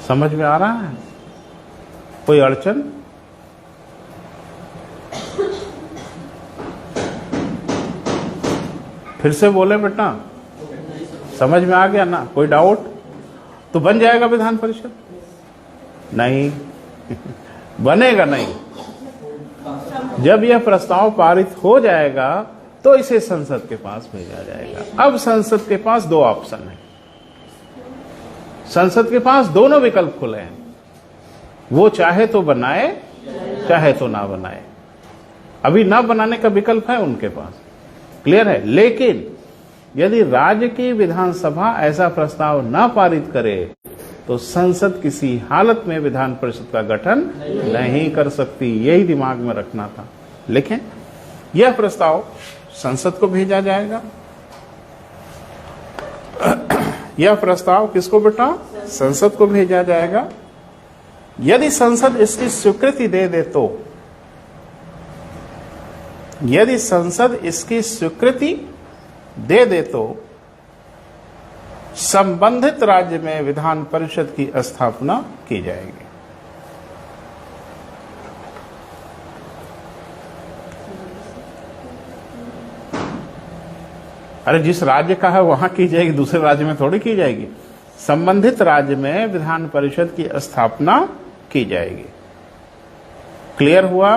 समझ में आ रहा है? कोई अड़चन? फिर से बोले बेटा, समझ में आ गया ना? कोई डाउट? तो बन जाएगा विधान परिषद? नहीं बनेगा नहीं। जब यह प्रस्ताव पारित हो जाएगा तो इसे संसद के पास भेजा जाएगा। अब संसद के पास दो ऑप्शन है, संसद के पास दोनों विकल्प खुले हैं। वो चाहे तो बनाए, चाहे तो ना बनाए। अभी ना बनाने का विकल्प है उनके पास, क्लियर है। लेकिन यदि राज्य की विधानसभा ऐसा प्रस्ताव ना पारित करे तो संसद किसी हालत में विधान परिषद का गठन नहीं कर सकती। यही दिमाग में रखना था। लेकिन यह प्रस्ताव संसद को भेजा जाएगा। यह प्रस्ताव किसको बेटा? संसद को भेजा जाएगा। यदि संसद इसकी स्वीकृति दे दे तो, यदि संसद इसकी स्वीकृति दे दे तो संबंधित राज्य में विधान परिषद की स्थापना की जाएगी। अरे जिस राज्य का है वहां की जाएगी, दूसरे राज्य में थोड़ी की जाएगी। संबंधित राज्य में विधान परिषद की स्थापना की जाएगी। क्लियर हुआ?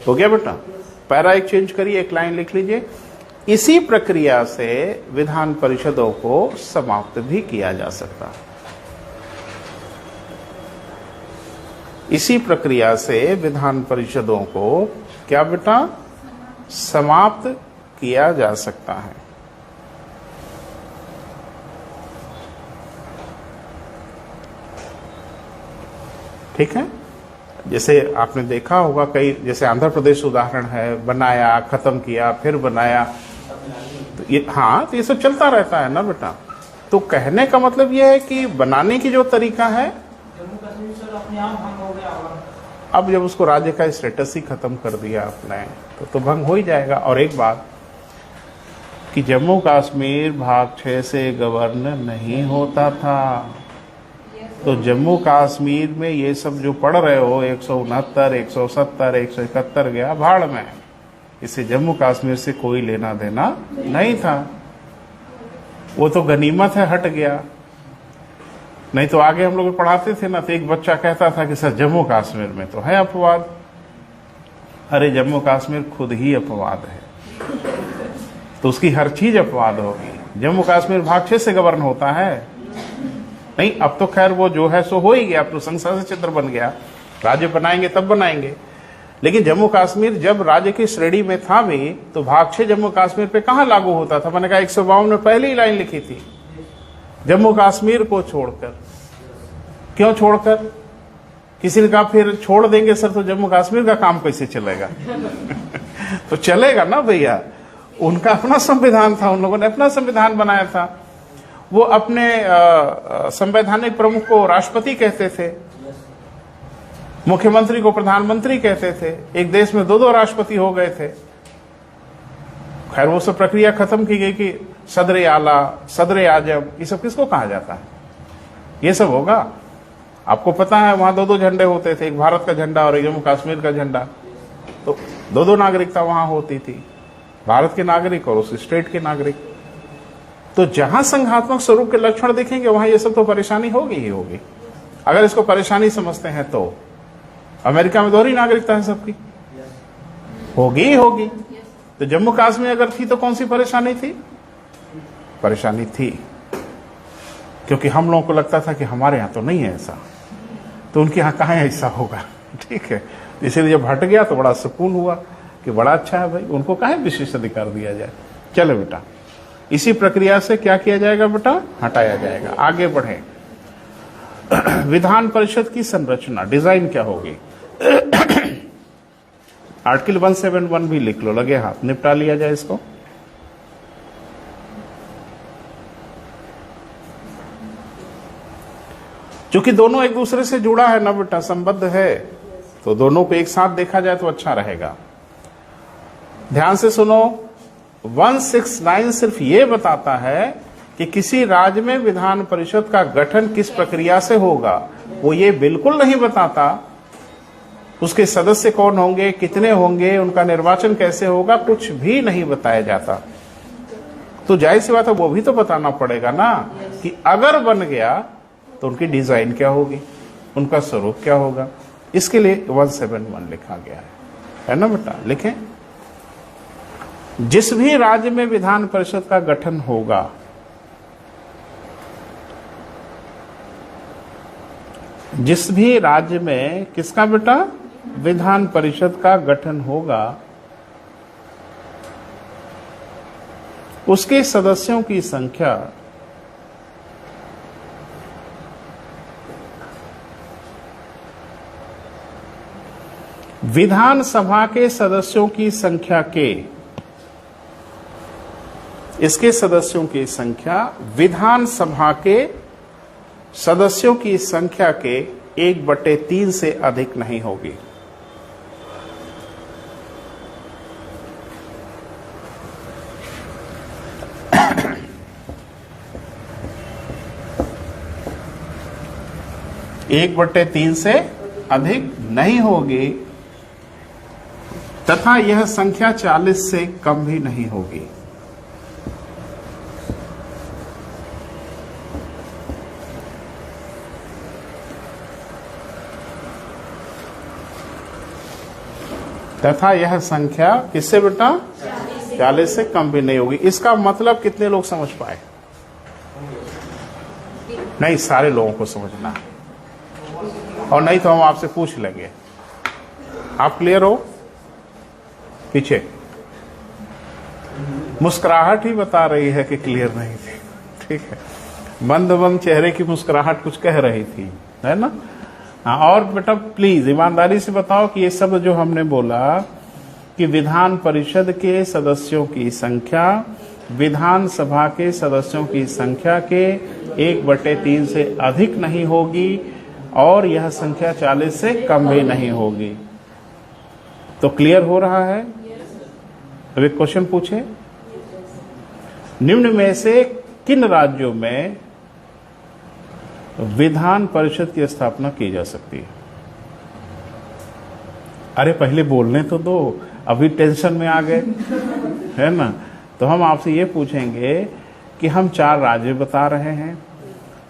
हो गया बेटा? पैरा एक चेंज करिए, एक लाइन लिख लीजिए। इसी प्रक्रिया से विधान परिषदों को समाप्त भी किया जा सकता है। इसी प्रक्रिया से विधान परिषदों को क्या बेटा? समाप्त किया जा सकता है। ठीक है। जैसे आपने देखा होगा कई, जैसे आंध्र प्रदेश उदाहरण है, बनाया, खत्म किया, फिर बनाया, तो ये हाँ, तो ये सब चलता रहता है ना बेटा। तो कहने का मतलब ये है कि बनाने की जो तरीका है, जम्मू कश्मीर सर अपने आप भंग हो गया होगा। अब जब उसको राज्य का स्टेटस ही खत्म कर दिया आपने तो भंग हो ही जाएगा। और एक बात कि जम्मू कश्मीर भाग 6 से गवर्न नहीं होता था, तो जम्मू कश्मीर में ये सब जो पढ़ रहे हो 169, 170, 171 गया भाड़ में। इसे जम्मू कश्मीर से कोई लेना देना नहीं था। वो तो गनीमत है, हट गया। नहीं तो आगे हम लोग पढ़ाते थे ना, तो एक बच्चा कहता था कि सर जम्मू कश्मीर में तो है अपवाद। अरे जम्मू कश्मीर खुद ही अपवाद है, तो उसकी हर चीज अपवाद होगी। जम्मू कश्मीर भाग 6 से गवर्न होता है नहीं। अब तो खैर वो जो है सो हो ही गया, अब तो संसद से चित्र बन गया। राज्य बनाएंगे तब बनाएंगे। लेकिन जम्मू कश्मीर जब राज्य की श्रेणी में था भी, तो भाग 6 जम्मू कश्मीर पे कहां लागू होता था? मैंने कहा 152 में पहली लाइन लिखी थी, जम्मू कश्मीर को छोड़कर। क्यों छोड़कर? किसी ने कहा फिर छोड़ देंगे सर तो जम्मू कश्मीर का काम कैसे चलेगा? तो चलेगा ना भैया, उनका अपना संविधान था, उन लोगों ने अपना संविधान बनाया था। वो अपने संवैधानिक प्रमुख को राष्ट्रपति कहते थे, मुख्यमंत्री को प्रधानमंत्री कहते थे। एक देश में 2-2 राष्ट्रपति हो गए थे। खैर वो सब प्रक्रिया खत्म की गई कि सदर आला, सदर आजम, ये सब किसको कहा जाता है? ये सब होगा। आपको पता है वहां 2-2 झंडे होते थे, एक भारत का झंडा और एक जम्मू कश्मीर का झंडा। तो 2-2 नागरिकता वहां होती थी, भारत के नागरिक और उस स्टेट के नागरिक। तो जहां संघात्मक स्वरूप के लक्षण दिखेंगे वहां ये सब तो परेशानी होगी ही होगी। अगर इसको परेशानी समझते हैं तो अमेरिका में दोहरी नागरिकता है सबकी, होगी ही होगी। तो जम्मू कश्मीर अगर थी तो कौन सी परेशानी थी? परेशानी थी, क्योंकि हम लोगों को लगता था कि हमारे यहां तो नहीं है ऐसा, तो उनके यहां कहां ऐसा होगा। ठीक है, इसीलिए जब हट गया तो बड़ा सुकून हुआ कि बड़ा अच्छा है भाई, उनको काहे विशेष अधिकार दिया जाए। चलो बेटा, इसी प्रक्रिया से क्या किया जाएगा बेटा? हटाया जाएगा। आगे बढ़े। विधान परिषद की संरचना, डिजाइन क्या होगी? आर्टिकल 171 भी लिख लो, लगे हाथ, निपटा लिया जाए इसको। क्योंकि दोनों एक दूसरे से जुड़ा है ना बेटा, संबद्ध है, तो दोनों को एक साथ देखा जाए तो अच्छा रहेगा। ध्यान से सुनो, 169 सिर्फ ये बताता है कि किसी राज्य में विधान परिषद का गठन किस प्रक्रिया से होगा, वो ये बिल्कुल नहीं बताता। उसके सदस्य कौन होंगे, कितने होंगे, उनका निर्वाचन कैसे होगा, कुछ भी नहीं बताया जाता। तो जाहिर सी बात है वो भी तो बताना पड़ेगा ना कि अगर बन गया तो उनकी डिजाइन क्या होगी, उनका स्वरूप क्या होगा। इसके लिए 171 लिखा गया है ना बेटा, लिखें। जिस भी राज्य में विधान परिषद का गठन होगा, जिस भी राज्य में किसका बेटा विधान परिषद का गठन होगा, उसके सदस्यों की संख्या विधानसभा के सदस्यों की संख्या के, इसके सदस्यों की संख्या विधानसभा के सदस्यों की संख्या के 1/3 से अधिक नहीं होगी। एक बट्टे 3 से अधिक नहीं होगी तथा यह संख्या 40 से कम भी नहीं होगी। तथा यह संख्या किससे बेटा 40 से कम भी नहीं होगी। इसका मतलब कितने लोग समझ पाए? नहीं, सारे लोगों को समझना है, और नहीं तो हम आपसे पूछ लेंगे। आप क्लियर हो? पीछे मुस्कुराहट ही बता रही है कि क्लियर नहीं थी। ठीक है, बंद बंद चेहरे की मुस्कुराहट कुछ कह रही थी, है ना? हाँ, और बेटा प्लीज ईमानदारी से बताओ कि ये सब जो हमने बोला कि विधान परिषद के सदस्यों की संख्या विधानसभा के सदस्यों की संख्या के 1/3 से अधिक नहीं होगी और यह संख्या 40 से कम भी नहीं होगी। तो क्लियर हो रहा है? अब एक क्वेश्चन पूछे, निम्न में से किन राज्यों में विधान परिषद की स्थापना की जा सकती है? अरे पहले बोलने तो दो, अभी टेंशन में आ गए, है ना? तो हम आपसे ये पूछेंगे कि हम 4 राज्य बता रहे हैं,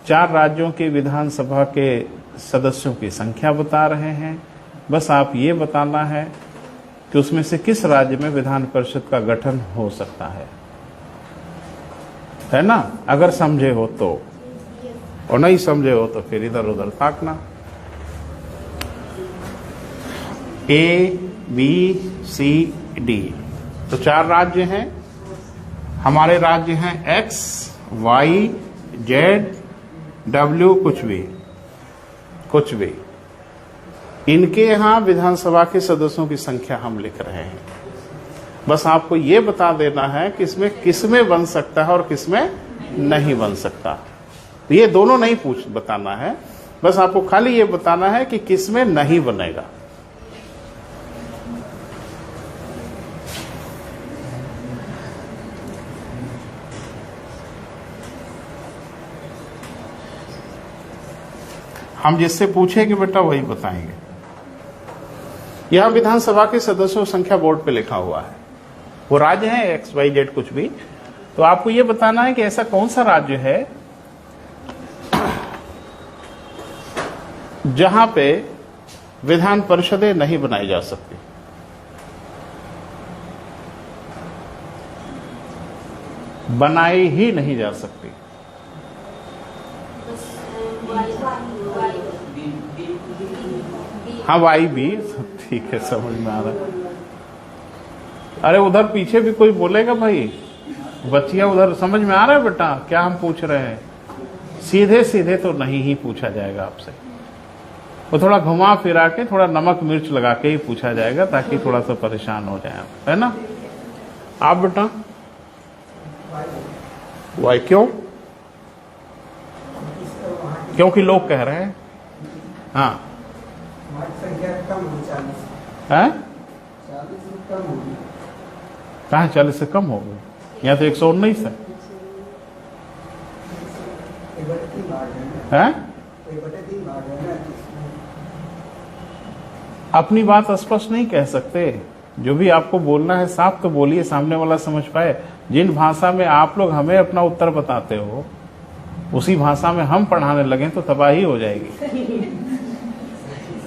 4 राज्यों के विधानसभा के सदस्यों की संख्या बता रहे हैं। बस आप ये बताना है कि उसमें से किस राज्य में विधान परिषद का गठन हो सकता है ना? अगर समझे हो तो, और नहीं समझे हो तो फिर इधर उधर ताकना। A, B, C, D, तो 4 राज्य हैं हमारे। राज्य हैं X, Y, Z, W, कुछ भी। इनके यहां विधानसभा के सदस्यों की संख्या हम लिख रहे हैं। बस आपको ये बता देना है कि इसमें किसमें बन सकता है और किसमें नहीं बन सकता। ये दोनों नहीं बताना है, बस आपको खाली ये बताना है कि किसमें नहीं बनेगा। हम जिससे पूछेंगे बेटा वही बताएंगे। यहां विधानसभा के सदस्यों की संख्या बोर्ड पे लिखा हुआ है, वो राज्य है X, Y, Z कुछ भी। तो आपको ये बताना है कि ऐसा कौन सा राज्य है जहां पे विधान परिषदें नहीं बनाई जा सकती। बनाई ही नहीं जा सकती। हाँ वाई भी ठीक है, समझ में आ रहा है। अरे उधर पीछे भी कोई बोलेगा भाई, बच्चियां उधर, समझ में आ रहा है बेटा क्या हम पूछ रहे हैं? सीधे सीधे तो नहीं ही पूछा जाएगा आपसे, वो थोड़ा घुमा फिरा के, थोड़ा नमक मिर्च लगा के ही पूछा जाएगा ताकि थोड़ा सा परेशान हो जाए, है ना? आप बेटा वाई क्यों? क्योंकि लोग कह रहे हैं। हाँ है, 40 से कम हो गई। यहाँ तो 119 है। हैं? अपनी बात स्पष्ट नहीं कह सकते। जो भी आपको बोलना है साफ तो बोलिए, सामने वाला समझ पाए। जिन भाषा में आप लोग हमें अपना उत्तर बताते हो उसी भाषा में हम पढ़ाने लगे तो तबाही हो जाएगी,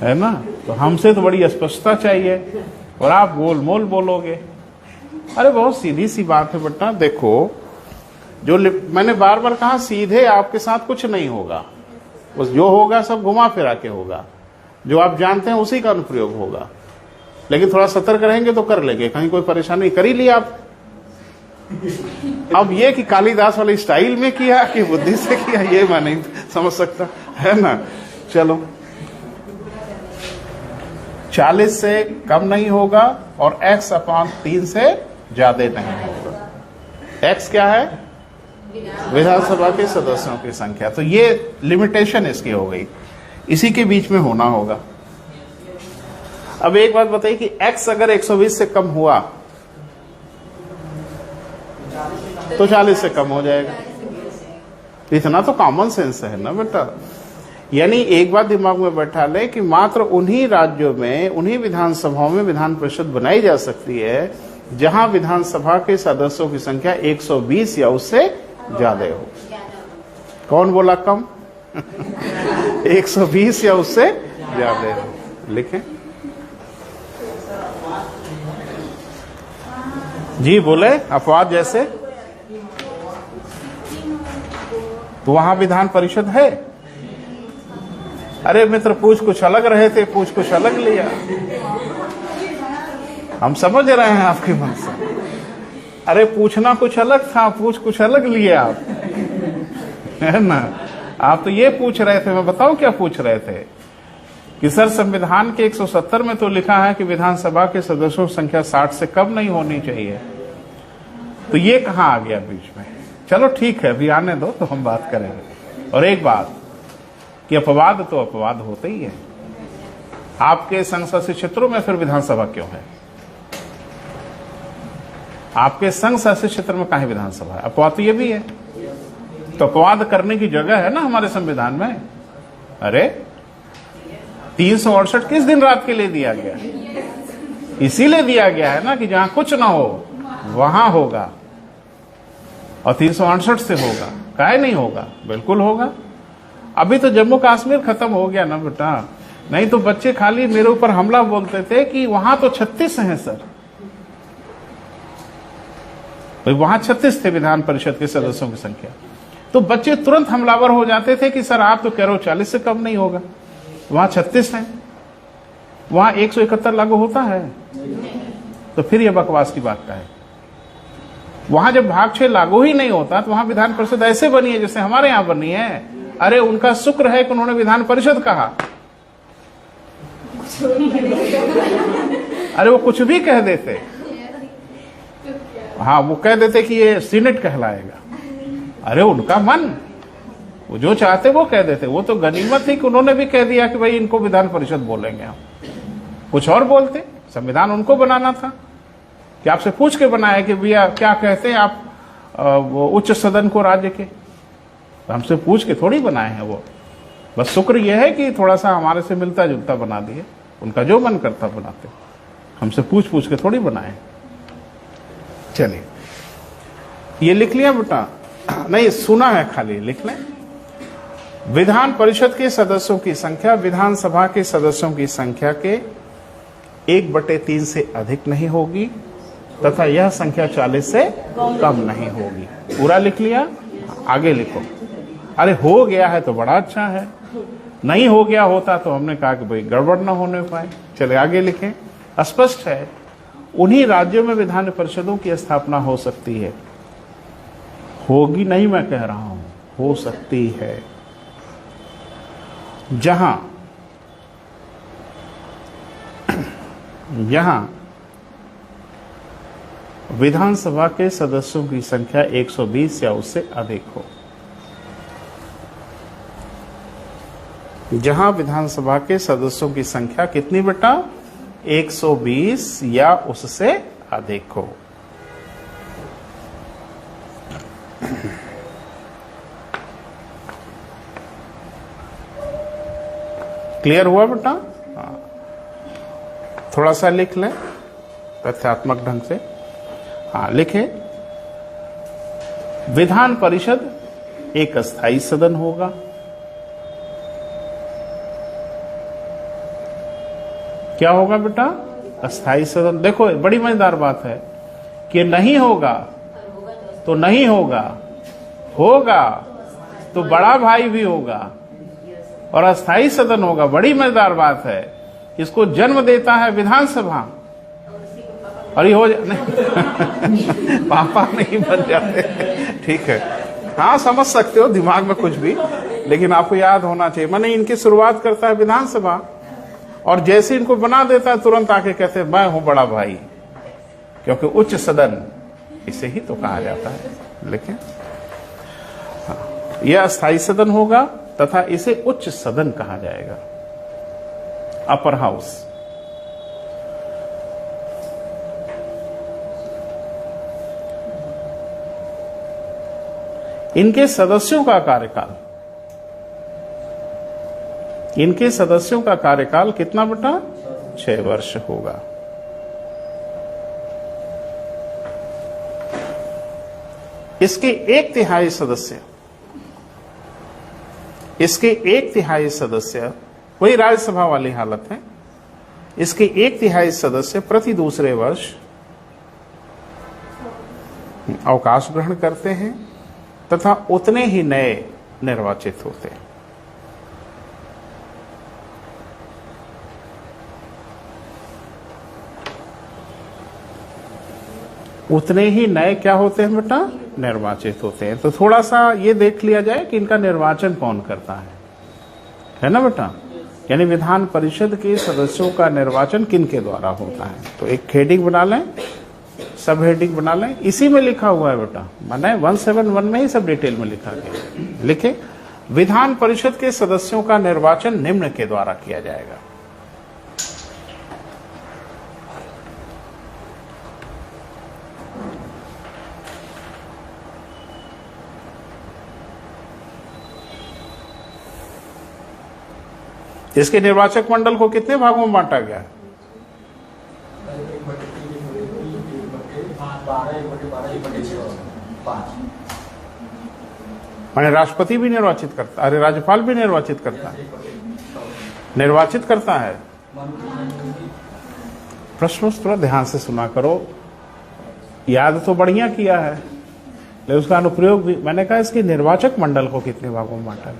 है ना। तो हमसे तो बड़ी स्पष्टता चाहिए और आप गोलमोल बोलोगे। अरे बहुत सीधी सी बात है बेटा। देखो, जो मैंने बार बार कहा, सीधे आपके साथ कुछ नहीं होगा, बस जो होगा सब घुमा फिरा के होगा। जो आप जानते हैं उसी का अनुप्रयोग होगा, लेकिन थोड़ा सतर्क रहेंगे तो कर लेंगे, कहीं कोई परेशानी कर ही लिया आप। अब ये कि कालिदास वाले स्टाइल में किया कि बुद्धि से किया, ये मैं नहीं समझ सकता, है ना। चलो, 40 से कम नहीं होगा और x/3 से ज्यादा नहीं होगा। x क्या है? विधानसभा के सदस्यों की संख्या। तो ये लिमिटेशन इसकी हो गई, इसी के बीच में होना होगा। अब एक बात बताइए कि x अगर 120 से कम हुआ तो 40 से कम हो जाएगा। इतना तो कॉमन सेंस है ना बेटा। यानी एक बात दिमाग में बैठा ले कि मात्र उन्हीं राज्यों में, उन्हीं विधानसभाओं में विधान परिषद बनाई जा सकती है जहां विधानसभा के सदस्यों की संख्या 120 या उससे ज्यादा हो। कौन बोला कम? 120 या उससे ज्यादा हो। लिखें जी, बोले अपवाद जैसे। तो वहां विधान परिषद है। अरे मित्र, पूछ कुछ अलग रहे थे, पूछ कुछ अलग लिया। हम समझ रहे हैं आपके मन से। अरे पूछना कुछ अलग था, पूछ कुछ अलग लिए आप, है ना। आप तो ये पूछ रहे थे, मैं बताऊं क्या पूछ रहे थे कि सर संविधान के 170 में तो लिखा है कि विधानसभा के सदस्यों की संख्या 60 से कम नहीं होनी चाहिए। तो ये कहाँ आ गया बीच में? चलो ठीक है, अभी आने दो तो हम बात करेंगे। और एक बात कि अपवाद तो अपवाद होते ही है। आपके संसदीय क्षेत्रों में फिर विधानसभा क्यों है? आपके संघ शासित क्षेत्र में कहाँ विधानसभा है? अपवाद तो ये भी है। तो अपवाद करने की जगह है ना हमारे संविधान में। अरे 368 किस दिन रात के लिए दिया गया? इसीलिए दिया गया है ना कि जहां कुछ ना हो वहां होगा, और 368 से होगा। काहे नहीं होगा? बिल्कुल होगा। अभी तो जम्मू कश्मीर खत्म हो गया ना बेटा, नहीं तो बच्चे खाली मेरे ऊपर हमला बोलते थे कि वहां तो 36 हैं सर। तो वहां 36 थे विधान परिषद के सदस्यों की संख्या। तो बच्चे तुरंत हमलावर हो जाते थे कि सर आप तो कह रहे हो 40 से कम नहीं होगा, वहां 36 है, वहां 171 लागू होता है। तो फिर यह बकवास की बात का है। वहां जब भाग 6 लागू ही नहीं होता तो वहां विधान परिषद ऐसे बनी है जैसे हमारे यहां बनी है। अरे उनका शुक्र है कि उन्होंने विधान परिषद कहा। अरे वो कुछ भी कह देते, हाँ वो कह देते कि ये सीनेट कहलाएगा। अरे उनका मन, वो जो चाहते वो कह देते। वो तो गनीमत थी कि उन्होंने भी कह दिया कि भाई इनको विधान परिषद बोलेंगे हम। कुछ और बोलते, संविधान उनको बनाना था कि आपसे पूछ के बनाया कि भैया क्या कहते हैं आप वो उच्च सदन को राज्य के। तो हमसे पूछ के थोड़ी बनाए हैं वो। बस शुक्र यह है कि थोड़ा सा हमारे से मिलता जुलता बना दिए। उनका जो मन करता बनाते, हमसे पूछ पूछ के थोड़ी बनाए। चलिए ये लिख लिया बेटा? नहीं सुना है, खाली लिख लें। विधान परिषद के सदस्यों की संख्या विधानसभा के सदस्यों की संख्या के 1/3 से अधिक नहीं होगी तथा यह संख्या 40 से कम नहीं होगी। पूरा लिख लिया? आगे लिखो। अरे हो गया है तो बड़ा अच्छा है, नहीं हो गया होता तो हमने कहा कि भाई गड़बड़ ना होने पाए। चले आगे लिखें। स्पष्ट है, उन्हीं राज्यों में विधान परिषदों की स्थापना हो सकती है। होगी नहीं मैं कह रहा हूं, हो सकती है, जहां विधानसभा के सदस्यों की संख्या 120 या उससे अधिक हो। जहां विधानसभा के सदस्यों की संख्या कितनी बेटा? 120 या उससे अधिक हो। क्लियर हुआ बेटा? हाँ, थोड़ा सा लिख लें तथ्यात्मक ढंग से। हाँ लिखे, विधान परिषद एक अस्थायी सदन होगा। क्या होगा बेटा? अस्थायी सदन। देखो बड़ी मजेदार बात है कि नहीं होगा तो नहीं होगा, होगा तो बड़ा भाई भी होगा और अस्थायी सदन होगा। बड़ी मजेदार बात है। इसको जन्म देता है विधानसभा और ये हो नहीं पापा नहीं बन जाते। ठीक है, हाँ समझ सकते हो दिमाग में कुछ भी, लेकिन आपको याद होना चाहिए। मैंने इनकी शुरुआत करता है विधानसभा और जैसे इनको बना देता है तुरंत आके कहते हैं मैं हूं बड़ा भाई, क्योंकि उच्च सदन इसे ही तो कहा जाता है। लेकिन हाँ, यह अस्थायी सदन होगा तथा इसे उच्च सदन कहा जाएगा, अपर हाउस। इनके सदस्यों का कार्यकाल, इनके सदस्यों का कार्यकाल कितना बेटा? 6 वर्ष होगा। इसके 1/3 सदस्य, इसके 1/3 सदस्य, वही राज्यसभा वाली हालत है। इसके 1/3 सदस्य प्रति दूसरे वर्ष अवकाश ग्रहण करते हैं तथा उतने ही नए निर्वाचित होते हैं। उतने ही नए क्या होते हैं बेटा? निर्वाचित होते हैं। तो थोड़ा सा ये देख लिया जाए कि इनका निर्वाचन कौन करता है ना बेटा? यानी विधान परिषद के सदस्यों का निर्वाचन किन के द्वारा होता है। तो एक हेडिंग बना लें, सब हेडिंग बना लें। इसी में लिखा हुआ है बेटा, माना 171 में ही सब डिटेल में लिखा गया। लिखे, विधान परिषद के सदस्यों का निर्वाचन निम्न के द्वारा किया जाएगा। इसके निर्वाचक मंडल को कितने भागों में बांटा गया? 5। माने राष्ट्रपति भी निर्वाचित करता, अरे राज्यपाल भी निर्वाचित करता है, निर्वाचित करता है। प्रश्न थोड़ा ध्यान से सुना करो, याद तो बढ़िया किया है लेकिन उसका अनुप्रयोग भी। मैंने कहा इसके निर्वाचक मंडल को कितने भागों में बांटा है,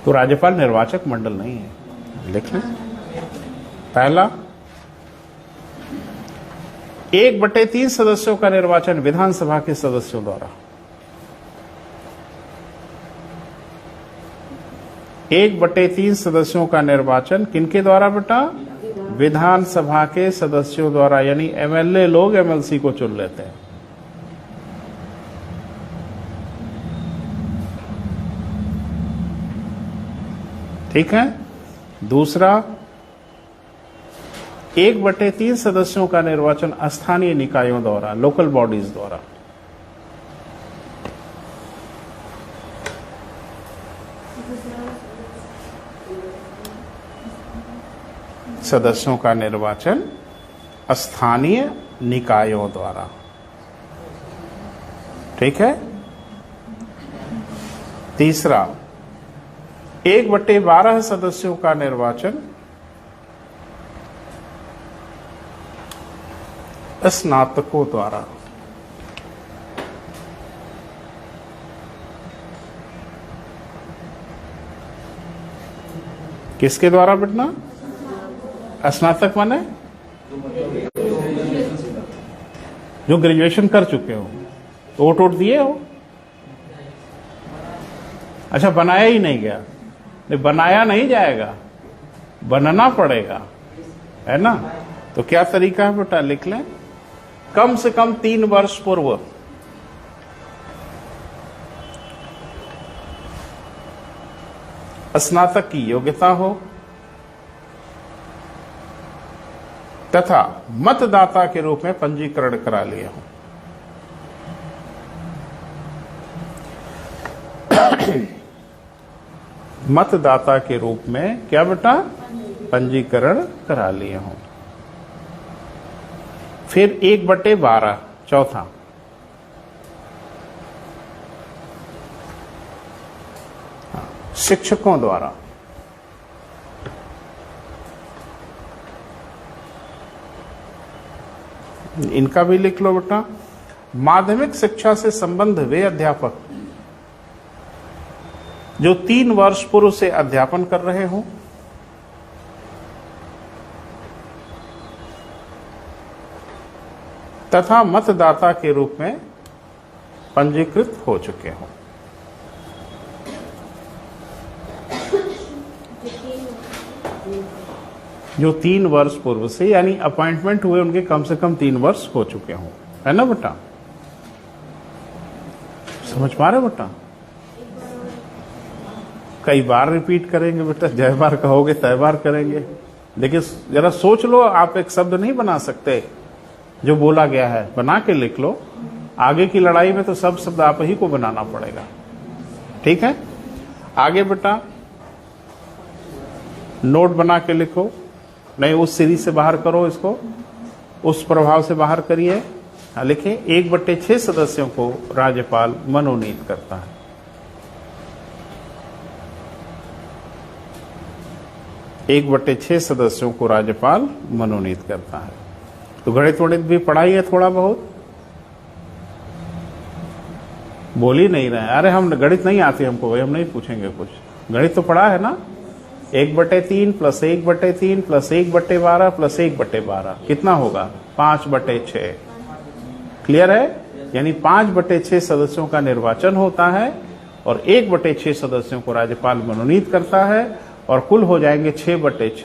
तो राज्यपाल निर्वाचक मंडल नहीं है। लिख लें, पहला 1/3 सदस्यों का निर्वाचन विधानसभा के सदस्यों द्वारा, 1/3 सदस्यों का निर्वाचन किनके द्वारा बेटा? विधानसभा के सदस्यों द्वारा। यानी एमएलए लोग एमएलसी को चुन लेते हैं। ठीक है। दूसरा, 1/3 सदस्यों का निर्वाचन स्थानीय निकायों द्वारा, लोकल बॉडीज द्वारा। सदस्यों का निर्वाचन स्थानीय निकायों द्वारा। ठीक है। तीसरा, 1/12 सदस्यों का निर्वाचन स्नातकों द्वारा। किसके द्वारा बेटना? स्नातक माने जो ग्रेजुएशन कर चुके हो, तो वोट दिए हो। अच्छा, बनाया ही नहीं गया? नहीं, बनाया नहीं जाएगा, बनना पड़ेगा, है ना? तो क्या तरीका है बेटा? लिख लें, कम से कम 3 वर्ष पूर्व स्नातक की योग्यता हो तथा मतदाता के रूप में पंजीकरण करा लिया हो। मतदाता के रूप में क्या बेटा, पंजीकरण करा लिए हों। फिर 1/12 चौथा, शिक्षकों द्वारा इनका भी लिख लो बेटा। माध्यमिक शिक्षा से संबंध वे अध्यापक जो 3 वर्ष पूर्व से अध्यापन कर रहे हो, तथा मतदाता के रूप में पंजीकृत हो चुके हो। जो 3 वर्ष पूर्व से, यानी अपॉइंटमेंट हुए उनके कम से कम 3 वर्ष हो चुके हों, है ना बेटा? समझ पा रहे बेटा? कई बार रिपीट करेंगे बेटा, जय बार कहोगे तय बार करेंगे। देखिए जरा सोच लो, आप एक शब्द नहीं बना सकते, जो बोला गया है बना के लिख लो। आगे की लड़ाई में तो सब शब्द आप ही को बनाना पड़ेगा, ठीक है? आगे बेटा नोट बना के लिखो। नहीं, उस सीरीज से बाहर करो, इसको उस प्रभाव से बाहर करिए। लिखें 1/6 सदस्यों को राज्यपाल मनोनीत करता है। एक 1/6 सदस्यों को राज्यपाल मनोनीत करता है। तो गणित वणित भी पढ़ाई है थोड़ा बहुत, बोल ही नहीं रहे। अरे हम गणित नहीं आती हमको भाई, हम नहीं पूछेंगे कुछ। गणित तो पढ़ा है ना। 1/3 + 1/3 + 1/12 + 1/12 कितना होगा? 5/6। क्लियर है? यानी 5/6 सदस्यों का निर्वाचन होता है और 1/6 सदस्यों को राज्यपाल मनोनीत करता है और कुल हो जाएंगे 6/6।